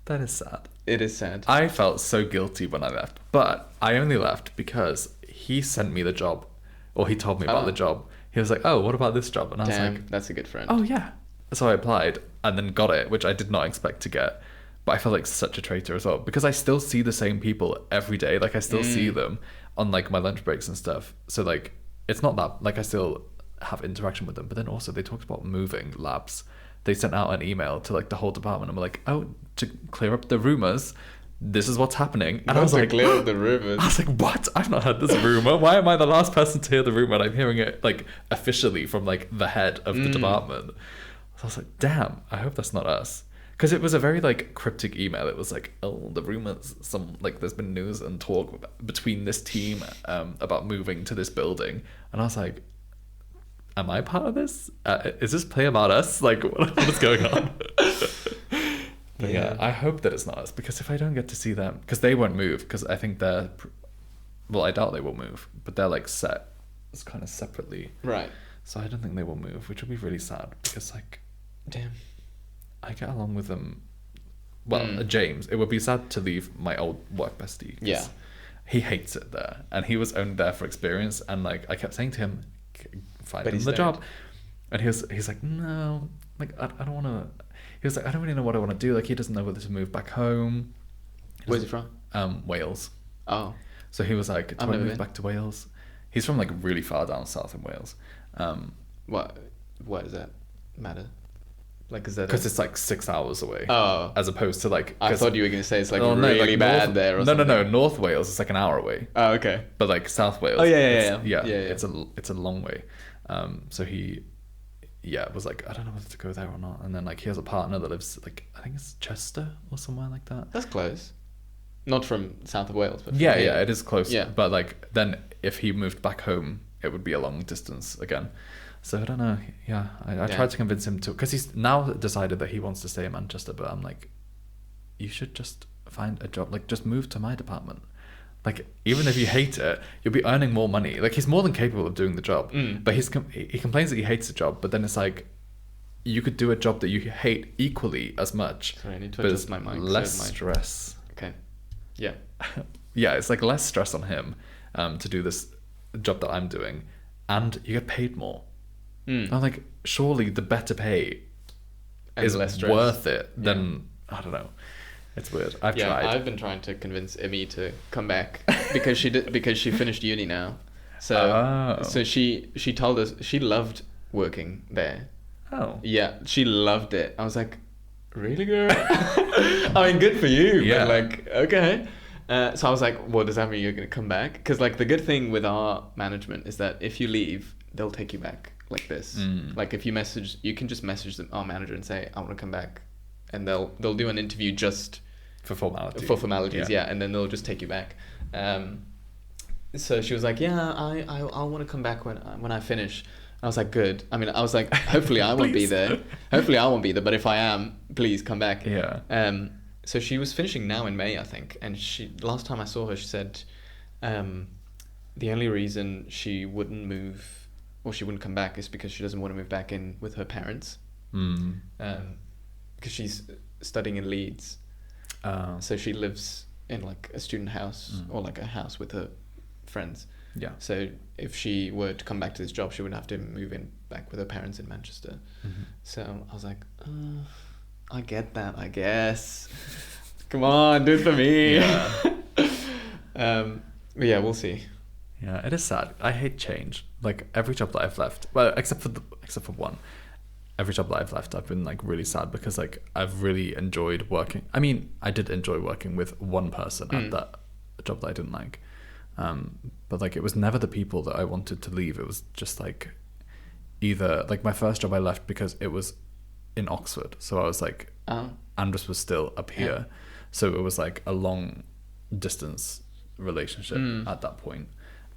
[SPEAKER 2] that is sad.
[SPEAKER 1] It is sad.
[SPEAKER 2] I felt so guilty when I left, but I only left because he sent me the job, or he told me about the job. He was like, "Oh, what about this job?" And I was like,
[SPEAKER 1] that's a good friend.
[SPEAKER 2] "Oh yeah." So I applied and then got it, which I did not expect to get. But I felt like such a traitor as well because I still see the same people every day. Like I still see them on like my lunch breaks and stuff. So like it's not that like I still have interaction with them. But then also they talked about moving labs. They sent out an email to like the whole department and were like, "Oh, to clear up the rumors, this is what's happening." And I was like,
[SPEAKER 1] clear up the rumors.
[SPEAKER 2] I was like, "What? I've not heard this rumor. Why am I the last person to hear the rumor?" And I'm hearing it like officially from like the head of the department. So I was like, "Damn, I hope that's not us." Because it was a very like cryptic email. It was like, "Oh, the rumors, there's been news and talk between this team about moving to this building," and I was like, "Am I part of this? Is this play about us? Like, what is going on?" But yeah, I hope that it's not us because if I don't get to see them, because they won't move, because I think I doubt they will move, but they're like set, it's kind of separately,
[SPEAKER 1] Right.
[SPEAKER 2] So I don't think they will move, which would be really sad because like,
[SPEAKER 1] Damn.
[SPEAKER 2] I get along with them. Well, James, it would be sad to leave my old work bestie.
[SPEAKER 1] Yeah.
[SPEAKER 2] He hates it there, and he was only there for experience. And like, I kept saying to him, "Find him the job," and he's like, "No, like I don't want to." He was like, "I don't really know what I want to do." Like, he doesn't know whether to move back home.
[SPEAKER 1] Where's he from?
[SPEAKER 2] Wales.
[SPEAKER 1] Oh.
[SPEAKER 2] So he was like, "Do I move back to Wales?" He's from like really far down south in Wales.
[SPEAKER 1] What does that matter? Like, is that
[SPEAKER 2] because it's like 6 hours away.
[SPEAKER 1] Oh,
[SPEAKER 2] as opposed to like.
[SPEAKER 1] I thought you were gonna say it's like
[SPEAKER 2] really
[SPEAKER 1] like bad there. Or something.
[SPEAKER 2] No. North Wales is like an hour away.
[SPEAKER 1] Oh, okay.
[SPEAKER 2] But like South Wales.
[SPEAKER 1] Oh yeah.
[SPEAKER 2] It's a long way. So he, was like, I don't know whether to go there or not. And then like he has a partner that lives like I think it's Chester or somewhere like that.
[SPEAKER 1] That's close. Not from south of Wales, but
[SPEAKER 2] yeah, it is close.
[SPEAKER 1] Yeah.
[SPEAKER 2] But like then if he moved back home, it would be a long distance again. So I don't know. Yeah, I tried to convince him to, because he's now decided that he wants to stay in Manchester. But I'm like, you should just find a job. Like, just move to my department. Like, even if you hate it, you'll be earning more money. Like, he's more than capable of doing the job. But he complains that he hates the job. But then it's like, you could do a job that you hate equally as much.
[SPEAKER 1] Sorry, I need to adjust my mic.
[SPEAKER 2] Less stress.
[SPEAKER 1] Okay. Yeah.
[SPEAKER 2] Yeah, it's like less stress on him to do this job that I'm doing, and you get paid more. I'm like, surely the better pay
[SPEAKER 1] and
[SPEAKER 2] is
[SPEAKER 1] less stress.
[SPEAKER 2] Worth it than I don't know. It's weird. I've tried.
[SPEAKER 1] I've been trying to convince Emmy to come back because she finished uni now. So she told us she loved working there.
[SPEAKER 2] Oh.
[SPEAKER 1] Yeah, she loved it. I was like, really, girl? I mean, good for you.
[SPEAKER 2] Yeah.
[SPEAKER 1] But like, okay. So I was like, well, does that mean you're going to come back? Because like the good thing with our management is that if you leave, they'll take you back like this. Like if you can just message our manager and say, I want to come back. And they'll do an interview just
[SPEAKER 2] for formalities.
[SPEAKER 1] Yeah, and then they'll just take you back. so she was like, yeah, I want to come back when I finish. I was like, good. I mean, I was like, hopefully I won't be
[SPEAKER 2] Please.
[SPEAKER 1] there. Hopefully I won't be there, but if I am, please come back.
[SPEAKER 2] Yeah.
[SPEAKER 1] So she was finishing now in May, I think, and last time I saw her, she said, the only reason she wouldn't move or she wouldn't come back is because she doesn't want to move back in with her parents. Because she's studying in Leeds. So she lives in like a student house or like a house with her friends.
[SPEAKER 2] Yeah.
[SPEAKER 1] So if she were to come back to this job, she would have to move in back with her parents in Manchester. So I was like, I get that, I guess. Come on, do it for me.
[SPEAKER 2] Yeah.
[SPEAKER 1] But yeah, we'll see.
[SPEAKER 2] Yeah, it is sad. I hate change. Like every job that I've left, well, except for one, every job that I've left, I've been like really sad because like I've really enjoyed working. I mean, I did enjoy working with one person at that job that I didn't like, but like it was never the people that I wanted to leave. It was just like either like my first job I left because it was in Oxford, so I was like, Andres was still up here, so it was like a long distance relationship at that point.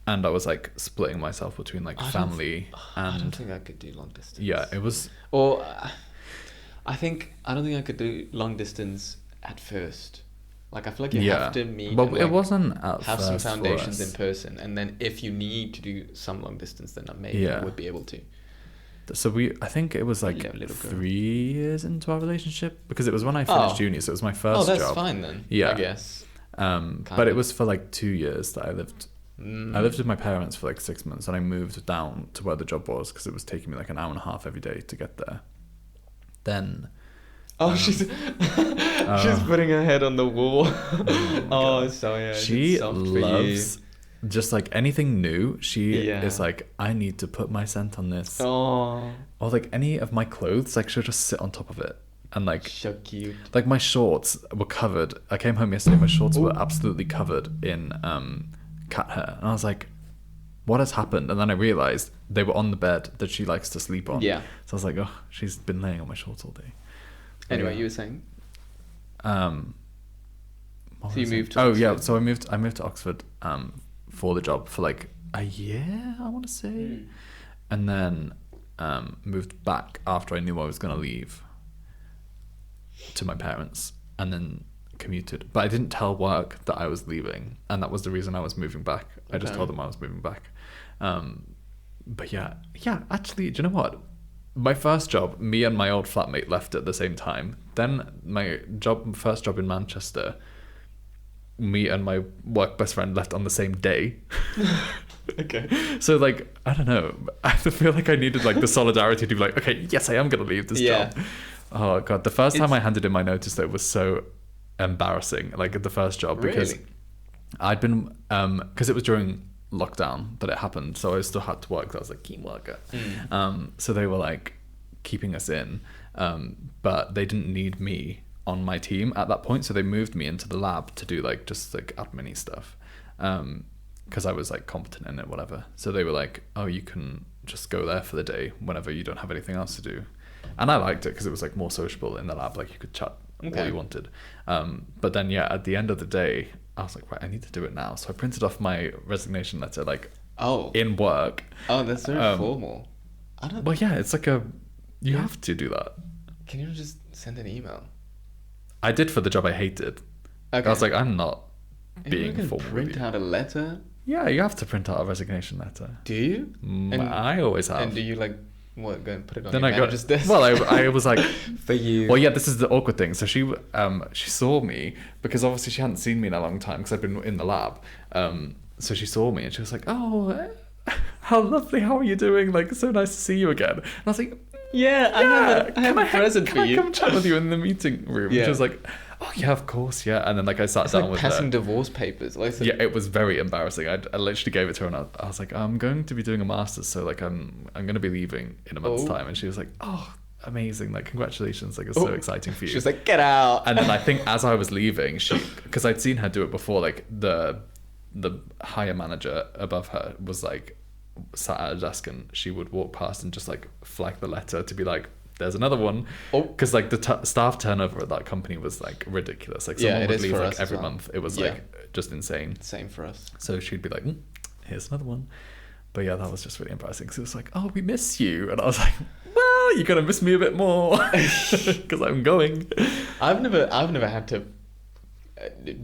[SPEAKER 2] And I was like splitting myself between like family and...
[SPEAKER 1] I don't think I could do long distance.
[SPEAKER 2] Yeah, it was...
[SPEAKER 1] Or I don't think I could do long distance at first. Like I feel like you have to meet.
[SPEAKER 2] But
[SPEAKER 1] and,
[SPEAKER 2] it
[SPEAKER 1] like,
[SPEAKER 2] wasn't at
[SPEAKER 1] have
[SPEAKER 2] first
[SPEAKER 1] some foundations
[SPEAKER 2] for us.
[SPEAKER 1] in person, and then if you need to do some long distance, then maybe I would be able to.
[SPEAKER 2] So I think it was like 3 years into our relationship because it was when I finished uni, so it was my first job.
[SPEAKER 1] Oh, that's fine then.
[SPEAKER 2] Yeah,
[SPEAKER 1] I guess.
[SPEAKER 2] But it was for like 2 years that I lived. I lived with my parents for like 6 months, and I moved down to where the job was because it was taking me like an hour and a half every day to get there. Then,
[SPEAKER 1] she's putting her head on the wall. So yeah,
[SPEAKER 2] she loves just like anything new. She is like, I need to put my scent on this. Or like any of my clothes, like she'll just sit on top of it. And like,
[SPEAKER 1] so cute.
[SPEAKER 2] Like my shorts were covered. I came home yesterday. My shorts were absolutely covered in cat hair, and I was like, "What has happened?" And then I realized they were on the bed that she likes to sleep on. Yeah. So I was like, "Oh, she's been laying on my shorts all day."
[SPEAKER 1] Anyway, you were saying.
[SPEAKER 2] So
[SPEAKER 1] you moved to Oxford.
[SPEAKER 2] Yeah. So I moved to Oxford for the job for like a year, I want to say, and then moved back after I knew I was going to leave to my parents, and then commuted. But I didn't tell work that I was leaving, and that was the reason I was moving back. I just told them I was moving back. But yeah, actually, do you know what? My first job, me and my old flatmate left at the same time. Then my first job in Manchester, me and my work best friend left on the same day.
[SPEAKER 1] Okay.
[SPEAKER 2] So like, I don't know. I feel like I needed like the solidarity to be like, okay, yes, I am going to leave this job. Oh God. The first time I handed in my notice though was so embarrassing, like at the first job, because I'd been, because it was during lockdown that it happened, so I still had to work. So I was like keen worker. So they were like keeping us in, but they didn't need me on my team at that point, so they moved me into the lab to do like just like admin stuff, because I was like competent in it, whatever. So they were like, oh, you can just go there for the day whenever you don't have anything else to do. And I liked it because it was like more sociable in the lab, like you could chat all you wanted. But then at the end of the day, I was like, right, I need to do it now. So I printed off my resignation letter, like in work.
[SPEAKER 1] Oh, that's very formal.
[SPEAKER 2] Well, yeah, it's like you have to do that.
[SPEAKER 1] Can you just send an email?
[SPEAKER 2] I did for the job I hated. Okay. I was like, I'm not being formal.
[SPEAKER 1] Print out a letter?
[SPEAKER 2] Yeah, you have to print out a resignation letter.
[SPEAKER 1] Do you?
[SPEAKER 2] I always have.
[SPEAKER 1] And do you like what? Go and put it on
[SPEAKER 2] then
[SPEAKER 1] your manager's desk? Well,
[SPEAKER 2] I was like,
[SPEAKER 1] for you.
[SPEAKER 2] Well, yeah, this is the awkward thing. So she saw me because obviously she hadn't seen me in a long time because I've been in the lab. So she saw me and she was like, "Oh, how lovely! How are you doing? Like, so nice to see you again." And I was like,
[SPEAKER 1] "Yeah, I have a present for you.
[SPEAKER 2] Can I come chat with you in the meeting room?" Yeah. She was like, "Oh yeah, of course, yeah." And then like I sat down
[SPEAKER 1] like
[SPEAKER 2] with
[SPEAKER 1] passing
[SPEAKER 2] her.
[SPEAKER 1] divorce papers. Like,
[SPEAKER 2] yeah, it was very embarrassing. I literally gave it to her and I was like, "I'm going to be doing a master's, so like I'm going to be leaving in a month's time." And she was like, "Oh, amazing! Like congratulations! Like it's so exciting for you."
[SPEAKER 1] She was like, "Get out!"
[SPEAKER 2] And then I think as I was leaving, because I'd seen her do it before, like the higher manager above her was like sat at a desk and she would walk past and just like flag the letter to be like, "There's another one," because like the staff turnover at that company was like ridiculous. Like someone would leave like every month. It was like just insane.
[SPEAKER 1] Same for us.
[SPEAKER 2] So she'd be like, here's another one. But yeah, that was just really embarrassing because it was like, oh, we miss you. And I was like, well, you're going to miss me a bit more because I'm going.
[SPEAKER 1] I've never had to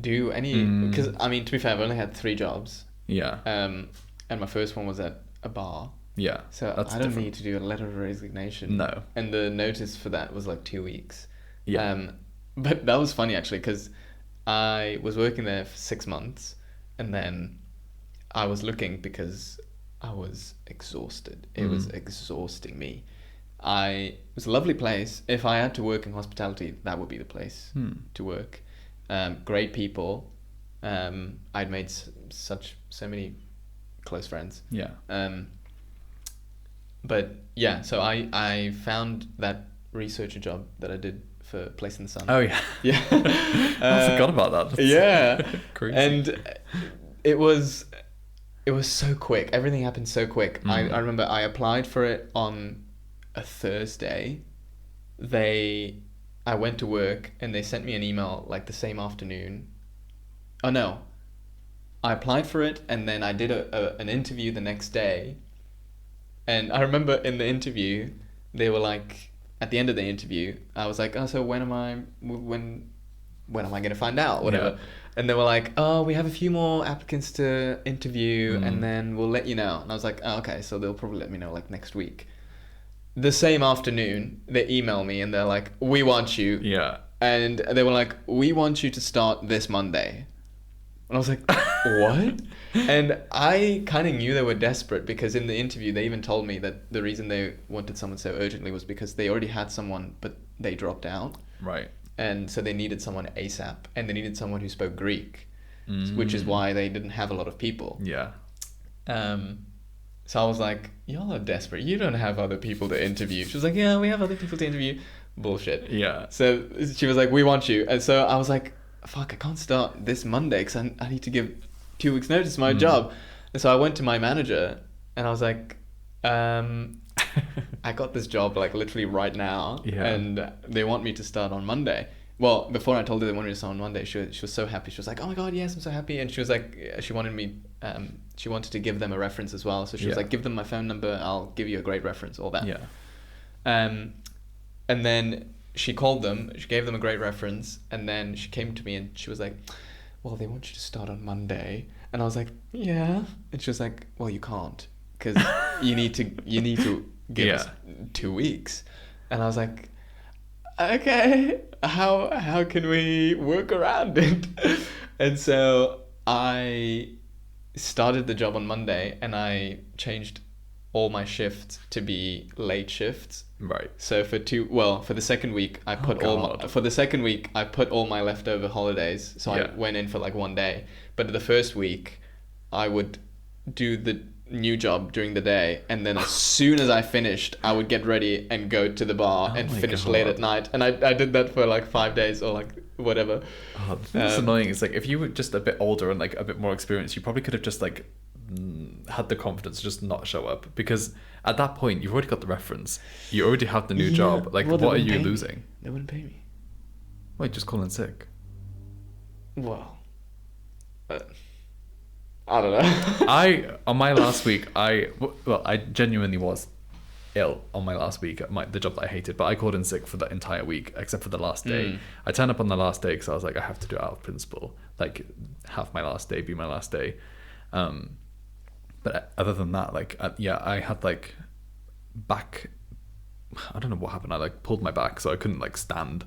[SPEAKER 1] do any, because I mean, to be fair, I've only had 3 jobs.
[SPEAKER 2] Yeah.
[SPEAKER 1] And my first one was at a bar.
[SPEAKER 2] Yeah.
[SPEAKER 1] So I don't need to do a letter of resignation.
[SPEAKER 2] No.
[SPEAKER 1] And the notice for that was like 2 weeks.
[SPEAKER 2] Yeah.
[SPEAKER 1] But that was funny actually, because I was working there for 6 months, and then I was looking because I was exhausted. It was exhausting me. It was a lovely place. If I had to work in hospitality, that would be the place to work. Great people. I'd made so many close friends.
[SPEAKER 2] Yeah.
[SPEAKER 1] But yeah, so I found that researcher job that I did for Place in the Sun.
[SPEAKER 2] Oh yeah.
[SPEAKER 1] Yeah.
[SPEAKER 2] I forgot about that. That's
[SPEAKER 1] yeah.
[SPEAKER 2] crazy.
[SPEAKER 1] And it was so quick. Everything happened so quick. I remember I applied for it on a Thursday. I went to work and they sent me an email like the same afternoon. Oh no. I applied for it and then I did an interview the next day. And I remember in the interview, they were like, at the end of the interview, I was like, oh, so when am I going to find out? Whatever. Yeah. And they were like, oh, we have a few more applicants to interview and then we'll let you know. And I was like, oh, okay, so they'll probably let me know like next week. The same afternoon, they email me and they're like, we want you.
[SPEAKER 2] Yeah.
[SPEAKER 1] And they were like, we want you to start this Monday. And I was like, what? And I kind of knew they were desperate because in the interview, they even told me that the reason they wanted someone so urgently was because they already had someone, but they dropped out.
[SPEAKER 2] Right.
[SPEAKER 1] And so they needed someone ASAP, and they needed someone who spoke Greek, which is why they didn't have a lot of people.
[SPEAKER 2] Yeah.
[SPEAKER 1] So I was like, y'all are desperate. You don't have other people to interview. She was like, yeah, we have other people to interview. Bullshit.
[SPEAKER 2] Yeah.
[SPEAKER 1] So she was like, we want you. And so I was like, fuck, I can't start this Monday because I need to give 2 weeks notice to my job. And so I went to my manager and I was like, I got this job like literally right now and they want me to start on Monday. Well, before I told her they wanted me to start on Monday, she was so happy. She was like, oh my God, yes, I'm so happy. And she was like, she wanted to give them a reference as well. So she was like, give them my phone number. I'll give you a great reference, all that.
[SPEAKER 2] Yeah.
[SPEAKER 1] And then she called them, she gave them a great reference, and then she came to me and she was like, well, they want you to start on Monday. And I was like, yeah. And she was like, well, you can't, because you need to give us 2 weeks. And I was like, okay, how can we work around it? And so I started the job on Monday and I changed all my shifts to be late shifts.
[SPEAKER 2] Right.
[SPEAKER 1] So for the second week I put all my leftover holidays. So I went in for like 1 day. But the first week I would do the new job during the day, and then as soon as I finished I would get ready and go to the bar and finish late at night. And I did that for like 5 days or like whatever.
[SPEAKER 2] Oh, that's annoying. It's like if you were just a bit older and like a bit more experienced, you probably could have just like had the confidence to just not show up, because at that point you've already got the reference, you already have the new job. Like, what are you losing?
[SPEAKER 1] They wouldn't pay me.
[SPEAKER 2] Well, you just call in sick.
[SPEAKER 1] Well, I don't know.
[SPEAKER 2] On my last week, I genuinely was ill on my last week at the job that I hated, but I called in sick for the entire week except for the last day. I turned up on the last day because I was like, I have to do it out of principle, like have my last day be my last day. But other than that, like, I had like back, I don't know what happened. I like pulled my back so I couldn't like stand.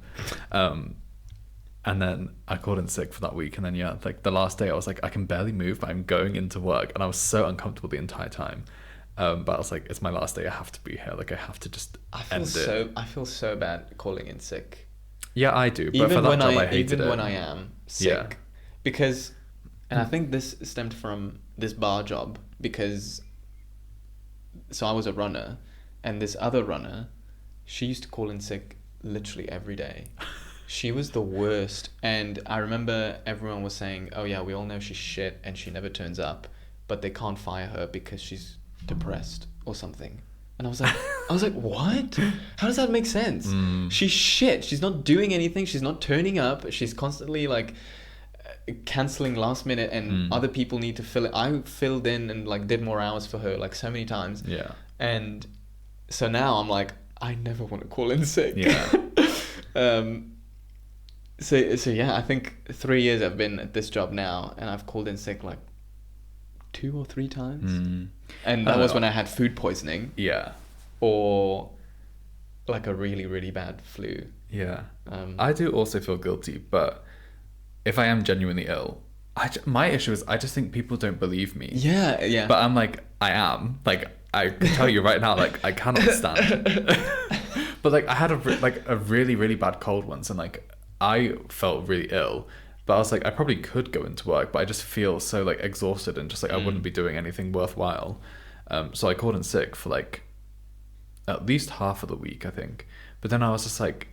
[SPEAKER 2] And then I called in sick for that week. And then, like the last day I was like, I can barely move, but I'm going into work. And I was so uncomfortable the entire time. But I was like, it's my last day. I have to be here. Like, I have to just end it.
[SPEAKER 1] I feel so bad calling in sick.
[SPEAKER 2] Yeah, I do. But
[SPEAKER 1] even
[SPEAKER 2] for that job, I hated it.
[SPEAKER 1] Even when I am sick. Because, and I think this stemmed from this bar job. Because, so I was a runner. And this other runner, she used to call in sick literally every day. She was the worst. And I remember everyone was saying, oh yeah, we all know she's shit and she never turns up, but they can't fire her because she's depressed or something. And I was like, what? How does that make sense? She's shit. She's not doing anything. She's not turning up. She's constantly like canceling last minute, and other people need to fill it. I filled in and like did more hours for her like so many times.
[SPEAKER 2] Yeah.
[SPEAKER 1] And so now I'm like, I never want to call in sick.
[SPEAKER 2] Yeah.
[SPEAKER 1] So yeah, I think 3 years I've been at this job now, and I've called in sick like 2 or 3 times. And that was when I had food poisoning.
[SPEAKER 2] Yeah.
[SPEAKER 1] Or like a really, really bad flu.
[SPEAKER 2] Yeah. I do also feel guilty, but if I am genuinely ill, my issue is I just think people don't believe me.
[SPEAKER 1] Yeah, yeah.
[SPEAKER 2] But I'm like, I am. Like, I can tell you right now, like, I cannot stand. But like, I had a really, really bad cold once, and like, I felt really ill. But I was like, I probably could go into work, but I just feel so like exhausted and just like I wouldn't be doing anything worthwhile. So I called in sick for like at least half of the week, I think. But then I was just like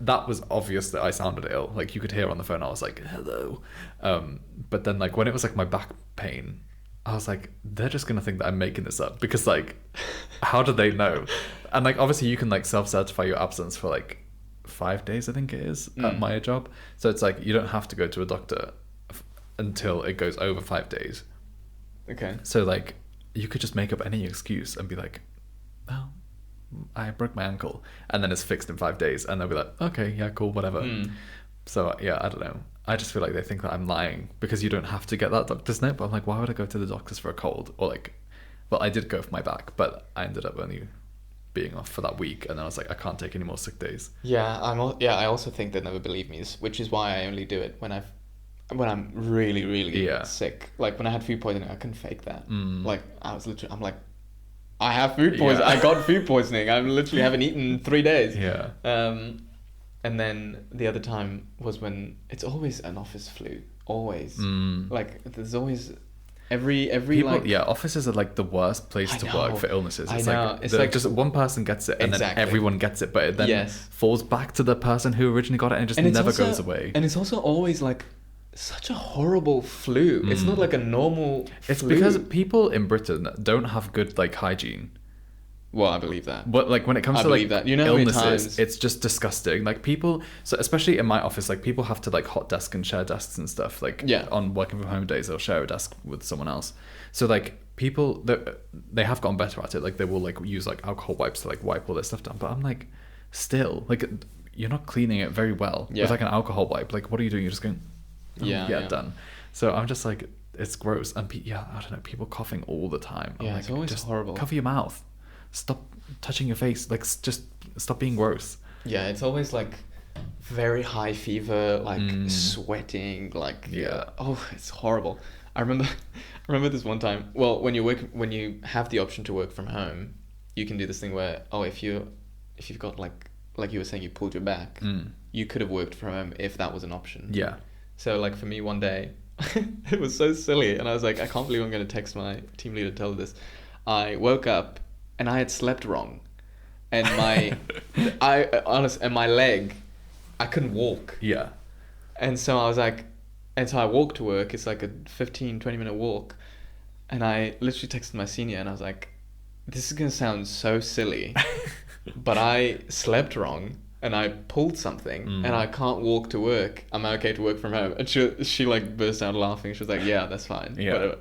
[SPEAKER 2] that was obvious that I sounded ill. Like you could hear on the phone, I was like, hello. But then like when it was like my back pain, I was like, they're just gonna think that I'm making this up, because like, how do they know? And like obviously you can like self-certify your absence for like 5 days, I think it is, at my job. So it's like you don't have to go to a doctor until it goes over 5 days.
[SPEAKER 1] Okay.
[SPEAKER 2] So like you could just make up any excuse and be like, well, I broke my ankle, and then it's fixed in 5 days, and they'll be like, okay, yeah, cool, whatever. So yeah, I don't know. I just feel like they think that I'm lying because you don't have to get that doctor's note. But I'm like, why would I go to the doctor's for a cold? Or like, well, I did go for my back, but I ended up only being off for that week, and then I was like, I can't take any more sick days.
[SPEAKER 1] Yeah, I also think they never believe me, which is why I only do it when I'm really, really sick. Like when I had food poisoning, I couldn't fake that. Like I'm like, I have food poisoning. I got food poisoning. I literally haven't eaten in 3 days.
[SPEAKER 2] Yeah.
[SPEAKER 1] And then the other time was when it's always an office flu. Always. Like there's always every
[SPEAKER 2] people,
[SPEAKER 1] like,
[SPEAKER 2] yeah, offices are like the worst place to work for illnesses. It's
[SPEAKER 1] it's
[SPEAKER 2] like just one person gets it, and then everyone gets it, but it then falls back to the person who originally got it, and it just never goes away.
[SPEAKER 1] And it's also always like such a horrible flu. It's not like a normal
[SPEAKER 2] It's
[SPEAKER 1] flu.
[SPEAKER 2] because people in Britain don't have good like hygiene.
[SPEAKER 1] Well, I believe that.
[SPEAKER 2] But like when it comes to like
[SPEAKER 1] that. You know,
[SPEAKER 2] illnesses, it's just disgusting. Like people, so especially in my office, like people have to like hot desk and share desks and stuff. Like on working from home days, they'll share a desk with someone else. So like people, they have gotten better at it. Like they will like use like alcohol wipes to like wipe all their stuff down. But I'm like, still, like you're not cleaning it very well with like an alcohol wipe. Like what are you doing? You're just going, done. So I'm just like, it's gross. And I don't know, people coughing all the time. I'm like,
[SPEAKER 1] it's always
[SPEAKER 2] just
[SPEAKER 1] horrible.
[SPEAKER 2] Cover your mouth. Stop touching your face. Like just stop being gross.
[SPEAKER 1] Yeah, it's always like very high fever, like sweating, like it's horrible. I remember this one time. Well, when you have the option to work from home, you can do this thing where if you've got like you were saying, you pulled your back, you could have worked from home if that was an option.
[SPEAKER 2] Yeah.
[SPEAKER 1] So like for me one day, it was so silly, and I was like, I can't believe I'm going to text my team leader to tell her this. I woke up and I had slept wrong, and my leg, I couldn't walk.
[SPEAKER 2] Yeah.
[SPEAKER 1] And so I was like, and so I walked to work. It's like a 15-20 minute walk, and I literally texted my senior, and I was like, this is gonna sound so silly, but I slept wrong and I pulled something and I can't walk to work. Am I okay to work from home? And she like burst out laughing. She was like, yeah, that's fine.
[SPEAKER 2] Yeah.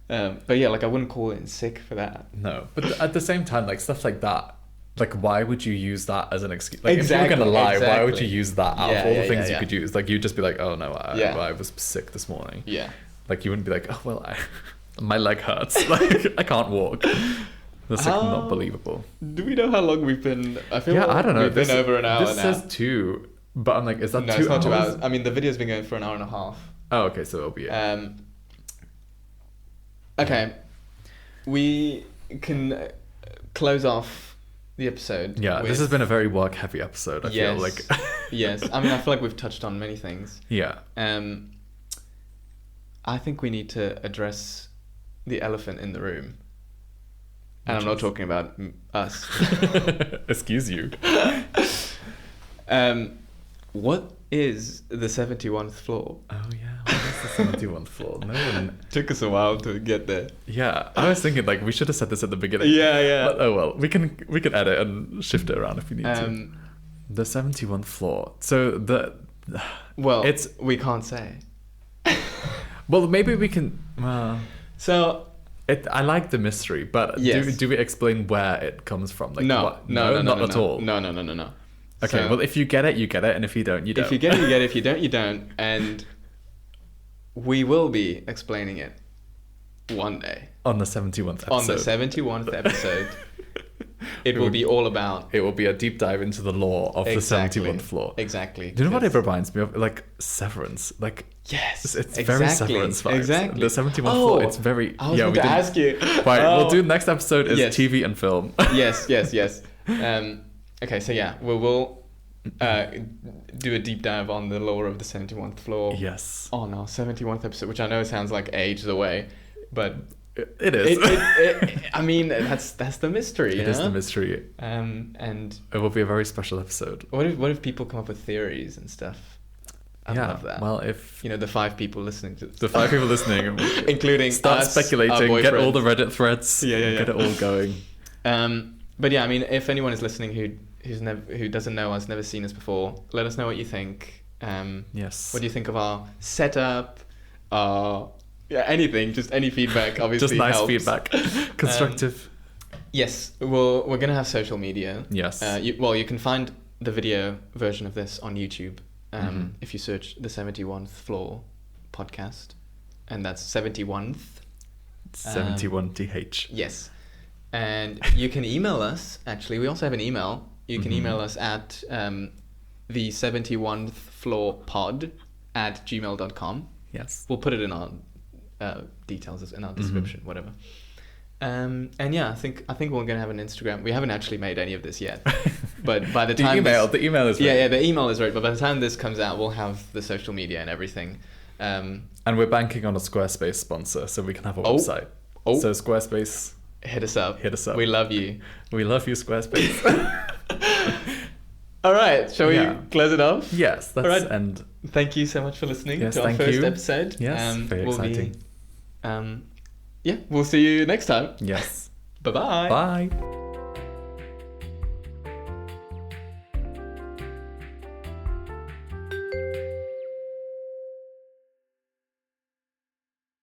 [SPEAKER 1] But yeah, like I wouldn't call in sick for that.
[SPEAKER 2] No, but at the same time, like stuff like that, like why would you use that as an excuse? Like
[SPEAKER 1] Exactly,
[SPEAKER 2] if you're gonna lie,
[SPEAKER 1] exactly.
[SPEAKER 2] why would you use that out of all the things you
[SPEAKER 1] yeah.
[SPEAKER 2] could use? Like you'd just be like, oh no, I was sick this morning.
[SPEAKER 1] Yeah.
[SPEAKER 2] Like you wouldn't be like, oh well, my leg hurts. Like I can't walk. That's like not believable.
[SPEAKER 1] Do we know how long we've been? I feel
[SPEAKER 2] I don't know.
[SPEAKER 1] We've been over an hour now.
[SPEAKER 2] This says 2, but I'm like, is that 2
[SPEAKER 1] hours? No, it's not 2
[SPEAKER 2] hours?
[SPEAKER 1] hours. I mean, the video's been going for an hour and a half.
[SPEAKER 2] Oh, okay, so it'll be it.
[SPEAKER 1] Okay, we can close off the episode.
[SPEAKER 2] Yeah, this has been a very work-heavy episode. I feel like.
[SPEAKER 1] Yes, I mean, I feel like we've touched on many things.
[SPEAKER 2] Yeah.
[SPEAKER 1] I think we need to address the elephant in the room. And I'm not talking about us.
[SPEAKER 2] Excuse you.
[SPEAKER 1] What is the 71th floor?
[SPEAKER 2] Oh yeah, what is the 71th floor? No one...
[SPEAKER 1] Took us a while to get there.
[SPEAKER 2] Yeah, I was thinking like we should have said this at the beginning.
[SPEAKER 1] Yeah.
[SPEAKER 2] But, oh well, we can edit and shift it around if we need to. The 71th floor. So we can't say. Well, maybe we can.
[SPEAKER 1] So
[SPEAKER 2] I like the mystery, but
[SPEAKER 1] Yes.
[SPEAKER 2] do we explain where it comes from? Like,
[SPEAKER 1] no,
[SPEAKER 2] what?
[SPEAKER 1] no,
[SPEAKER 2] not at all.
[SPEAKER 1] No.
[SPEAKER 2] Okay,
[SPEAKER 1] So,
[SPEAKER 2] well, if you get it, you get it, and if you don't, you don't.
[SPEAKER 1] if you get it, you get it. If you don't, you don't. And we will be explaining it one day
[SPEAKER 2] On the 71th episode.
[SPEAKER 1] on the 71th episode. It will be all about.
[SPEAKER 2] It will be a deep dive into the lore of
[SPEAKER 1] Exactly.
[SPEAKER 2] the 71th floor.
[SPEAKER 1] Exactly.
[SPEAKER 2] Do you know what it
[SPEAKER 1] Because-
[SPEAKER 2] reminds me of? Like Severance. Like,
[SPEAKER 1] Yes.
[SPEAKER 2] it's very Severance vibes.
[SPEAKER 1] Exactly.
[SPEAKER 2] The 71th floor, it's very...
[SPEAKER 1] I was going to ask you.
[SPEAKER 2] Right,
[SPEAKER 1] Oh.
[SPEAKER 2] we'll do next episode is
[SPEAKER 1] Yes.
[SPEAKER 2] TV and film.
[SPEAKER 1] Yes. Okay, so yeah, we will do a deep dive on the lore of the 71th floor.
[SPEAKER 2] Yes.
[SPEAKER 1] On our 71th episode, which I know sounds like ages away, but
[SPEAKER 2] It is.
[SPEAKER 1] I mean, that's the mystery.
[SPEAKER 2] It is the mystery.
[SPEAKER 1] And
[SPEAKER 2] It will be a very special episode.
[SPEAKER 1] what if people come up with theories and stuff? I love that.
[SPEAKER 2] Well, if
[SPEAKER 1] You know, the 5 people listening to this.
[SPEAKER 2] the 5 people listening
[SPEAKER 1] including
[SPEAKER 2] start
[SPEAKER 1] us,
[SPEAKER 2] speculating,
[SPEAKER 1] our
[SPEAKER 2] get all the
[SPEAKER 1] boyfriends.
[SPEAKER 2] Reddit threads,
[SPEAKER 1] Yeah.
[SPEAKER 2] get it all going.
[SPEAKER 1] But yeah, I mean, if anyone is listening who doesn't know us, never seen us before, let us know what you think.
[SPEAKER 2] Yes.
[SPEAKER 1] What do you think of our setup? Anything, just any feedback. Obviously,
[SPEAKER 2] Just nice
[SPEAKER 1] helps.
[SPEAKER 2] feedback. Constructive.
[SPEAKER 1] Yes, we're gonna have social media.
[SPEAKER 2] Yes.
[SPEAKER 1] You can find the video version of this on YouTube
[SPEAKER 2] Mhm.
[SPEAKER 1] if you search the 71th Floor podcast, and that's 71th.
[SPEAKER 2] 71th.
[SPEAKER 1] Yes, and you can email us. Actually, we also have an email. You can
[SPEAKER 2] Mhm.
[SPEAKER 1] email us at the 71th Floor pod at gmail.com.
[SPEAKER 2] Yes.
[SPEAKER 1] We'll put it in our details in our
[SPEAKER 2] Mm-hmm.
[SPEAKER 1] description, whatever. And yeah, I think we're gonna have an Instagram. We haven't actually made any of this yet, but by the
[SPEAKER 2] The
[SPEAKER 1] time
[SPEAKER 2] email is
[SPEAKER 1] yeah,
[SPEAKER 2] ready.
[SPEAKER 1] the email is right. But by the time this comes out, we'll have the social media and everything.
[SPEAKER 2] And we're banking on a Squarespace sponsor, so we can have a
[SPEAKER 1] Oh.
[SPEAKER 2] website.
[SPEAKER 1] Oh.
[SPEAKER 2] So Squarespace,
[SPEAKER 1] Hit us up.
[SPEAKER 2] Hit us up.
[SPEAKER 1] We love you.
[SPEAKER 2] we love you, Squarespace.
[SPEAKER 1] All right, shall we
[SPEAKER 2] Yeah.
[SPEAKER 1] close it off?
[SPEAKER 2] Yes, let's
[SPEAKER 1] All right.
[SPEAKER 2] end.
[SPEAKER 1] Thank you so much for listening
[SPEAKER 2] Yes,
[SPEAKER 1] to our
[SPEAKER 2] thank
[SPEAKER 1] first
[SPEAKER 2] you.
[SPEAKER 1] episode.
[SPEAKER 2] Yes, very exciting.
[SPEAKER 1] Yeah, we'll see you next time.
[SPEAKER 2] Yes.
[SPEAKER 1] Bye-bye.
[SPEAKER 2] Bye.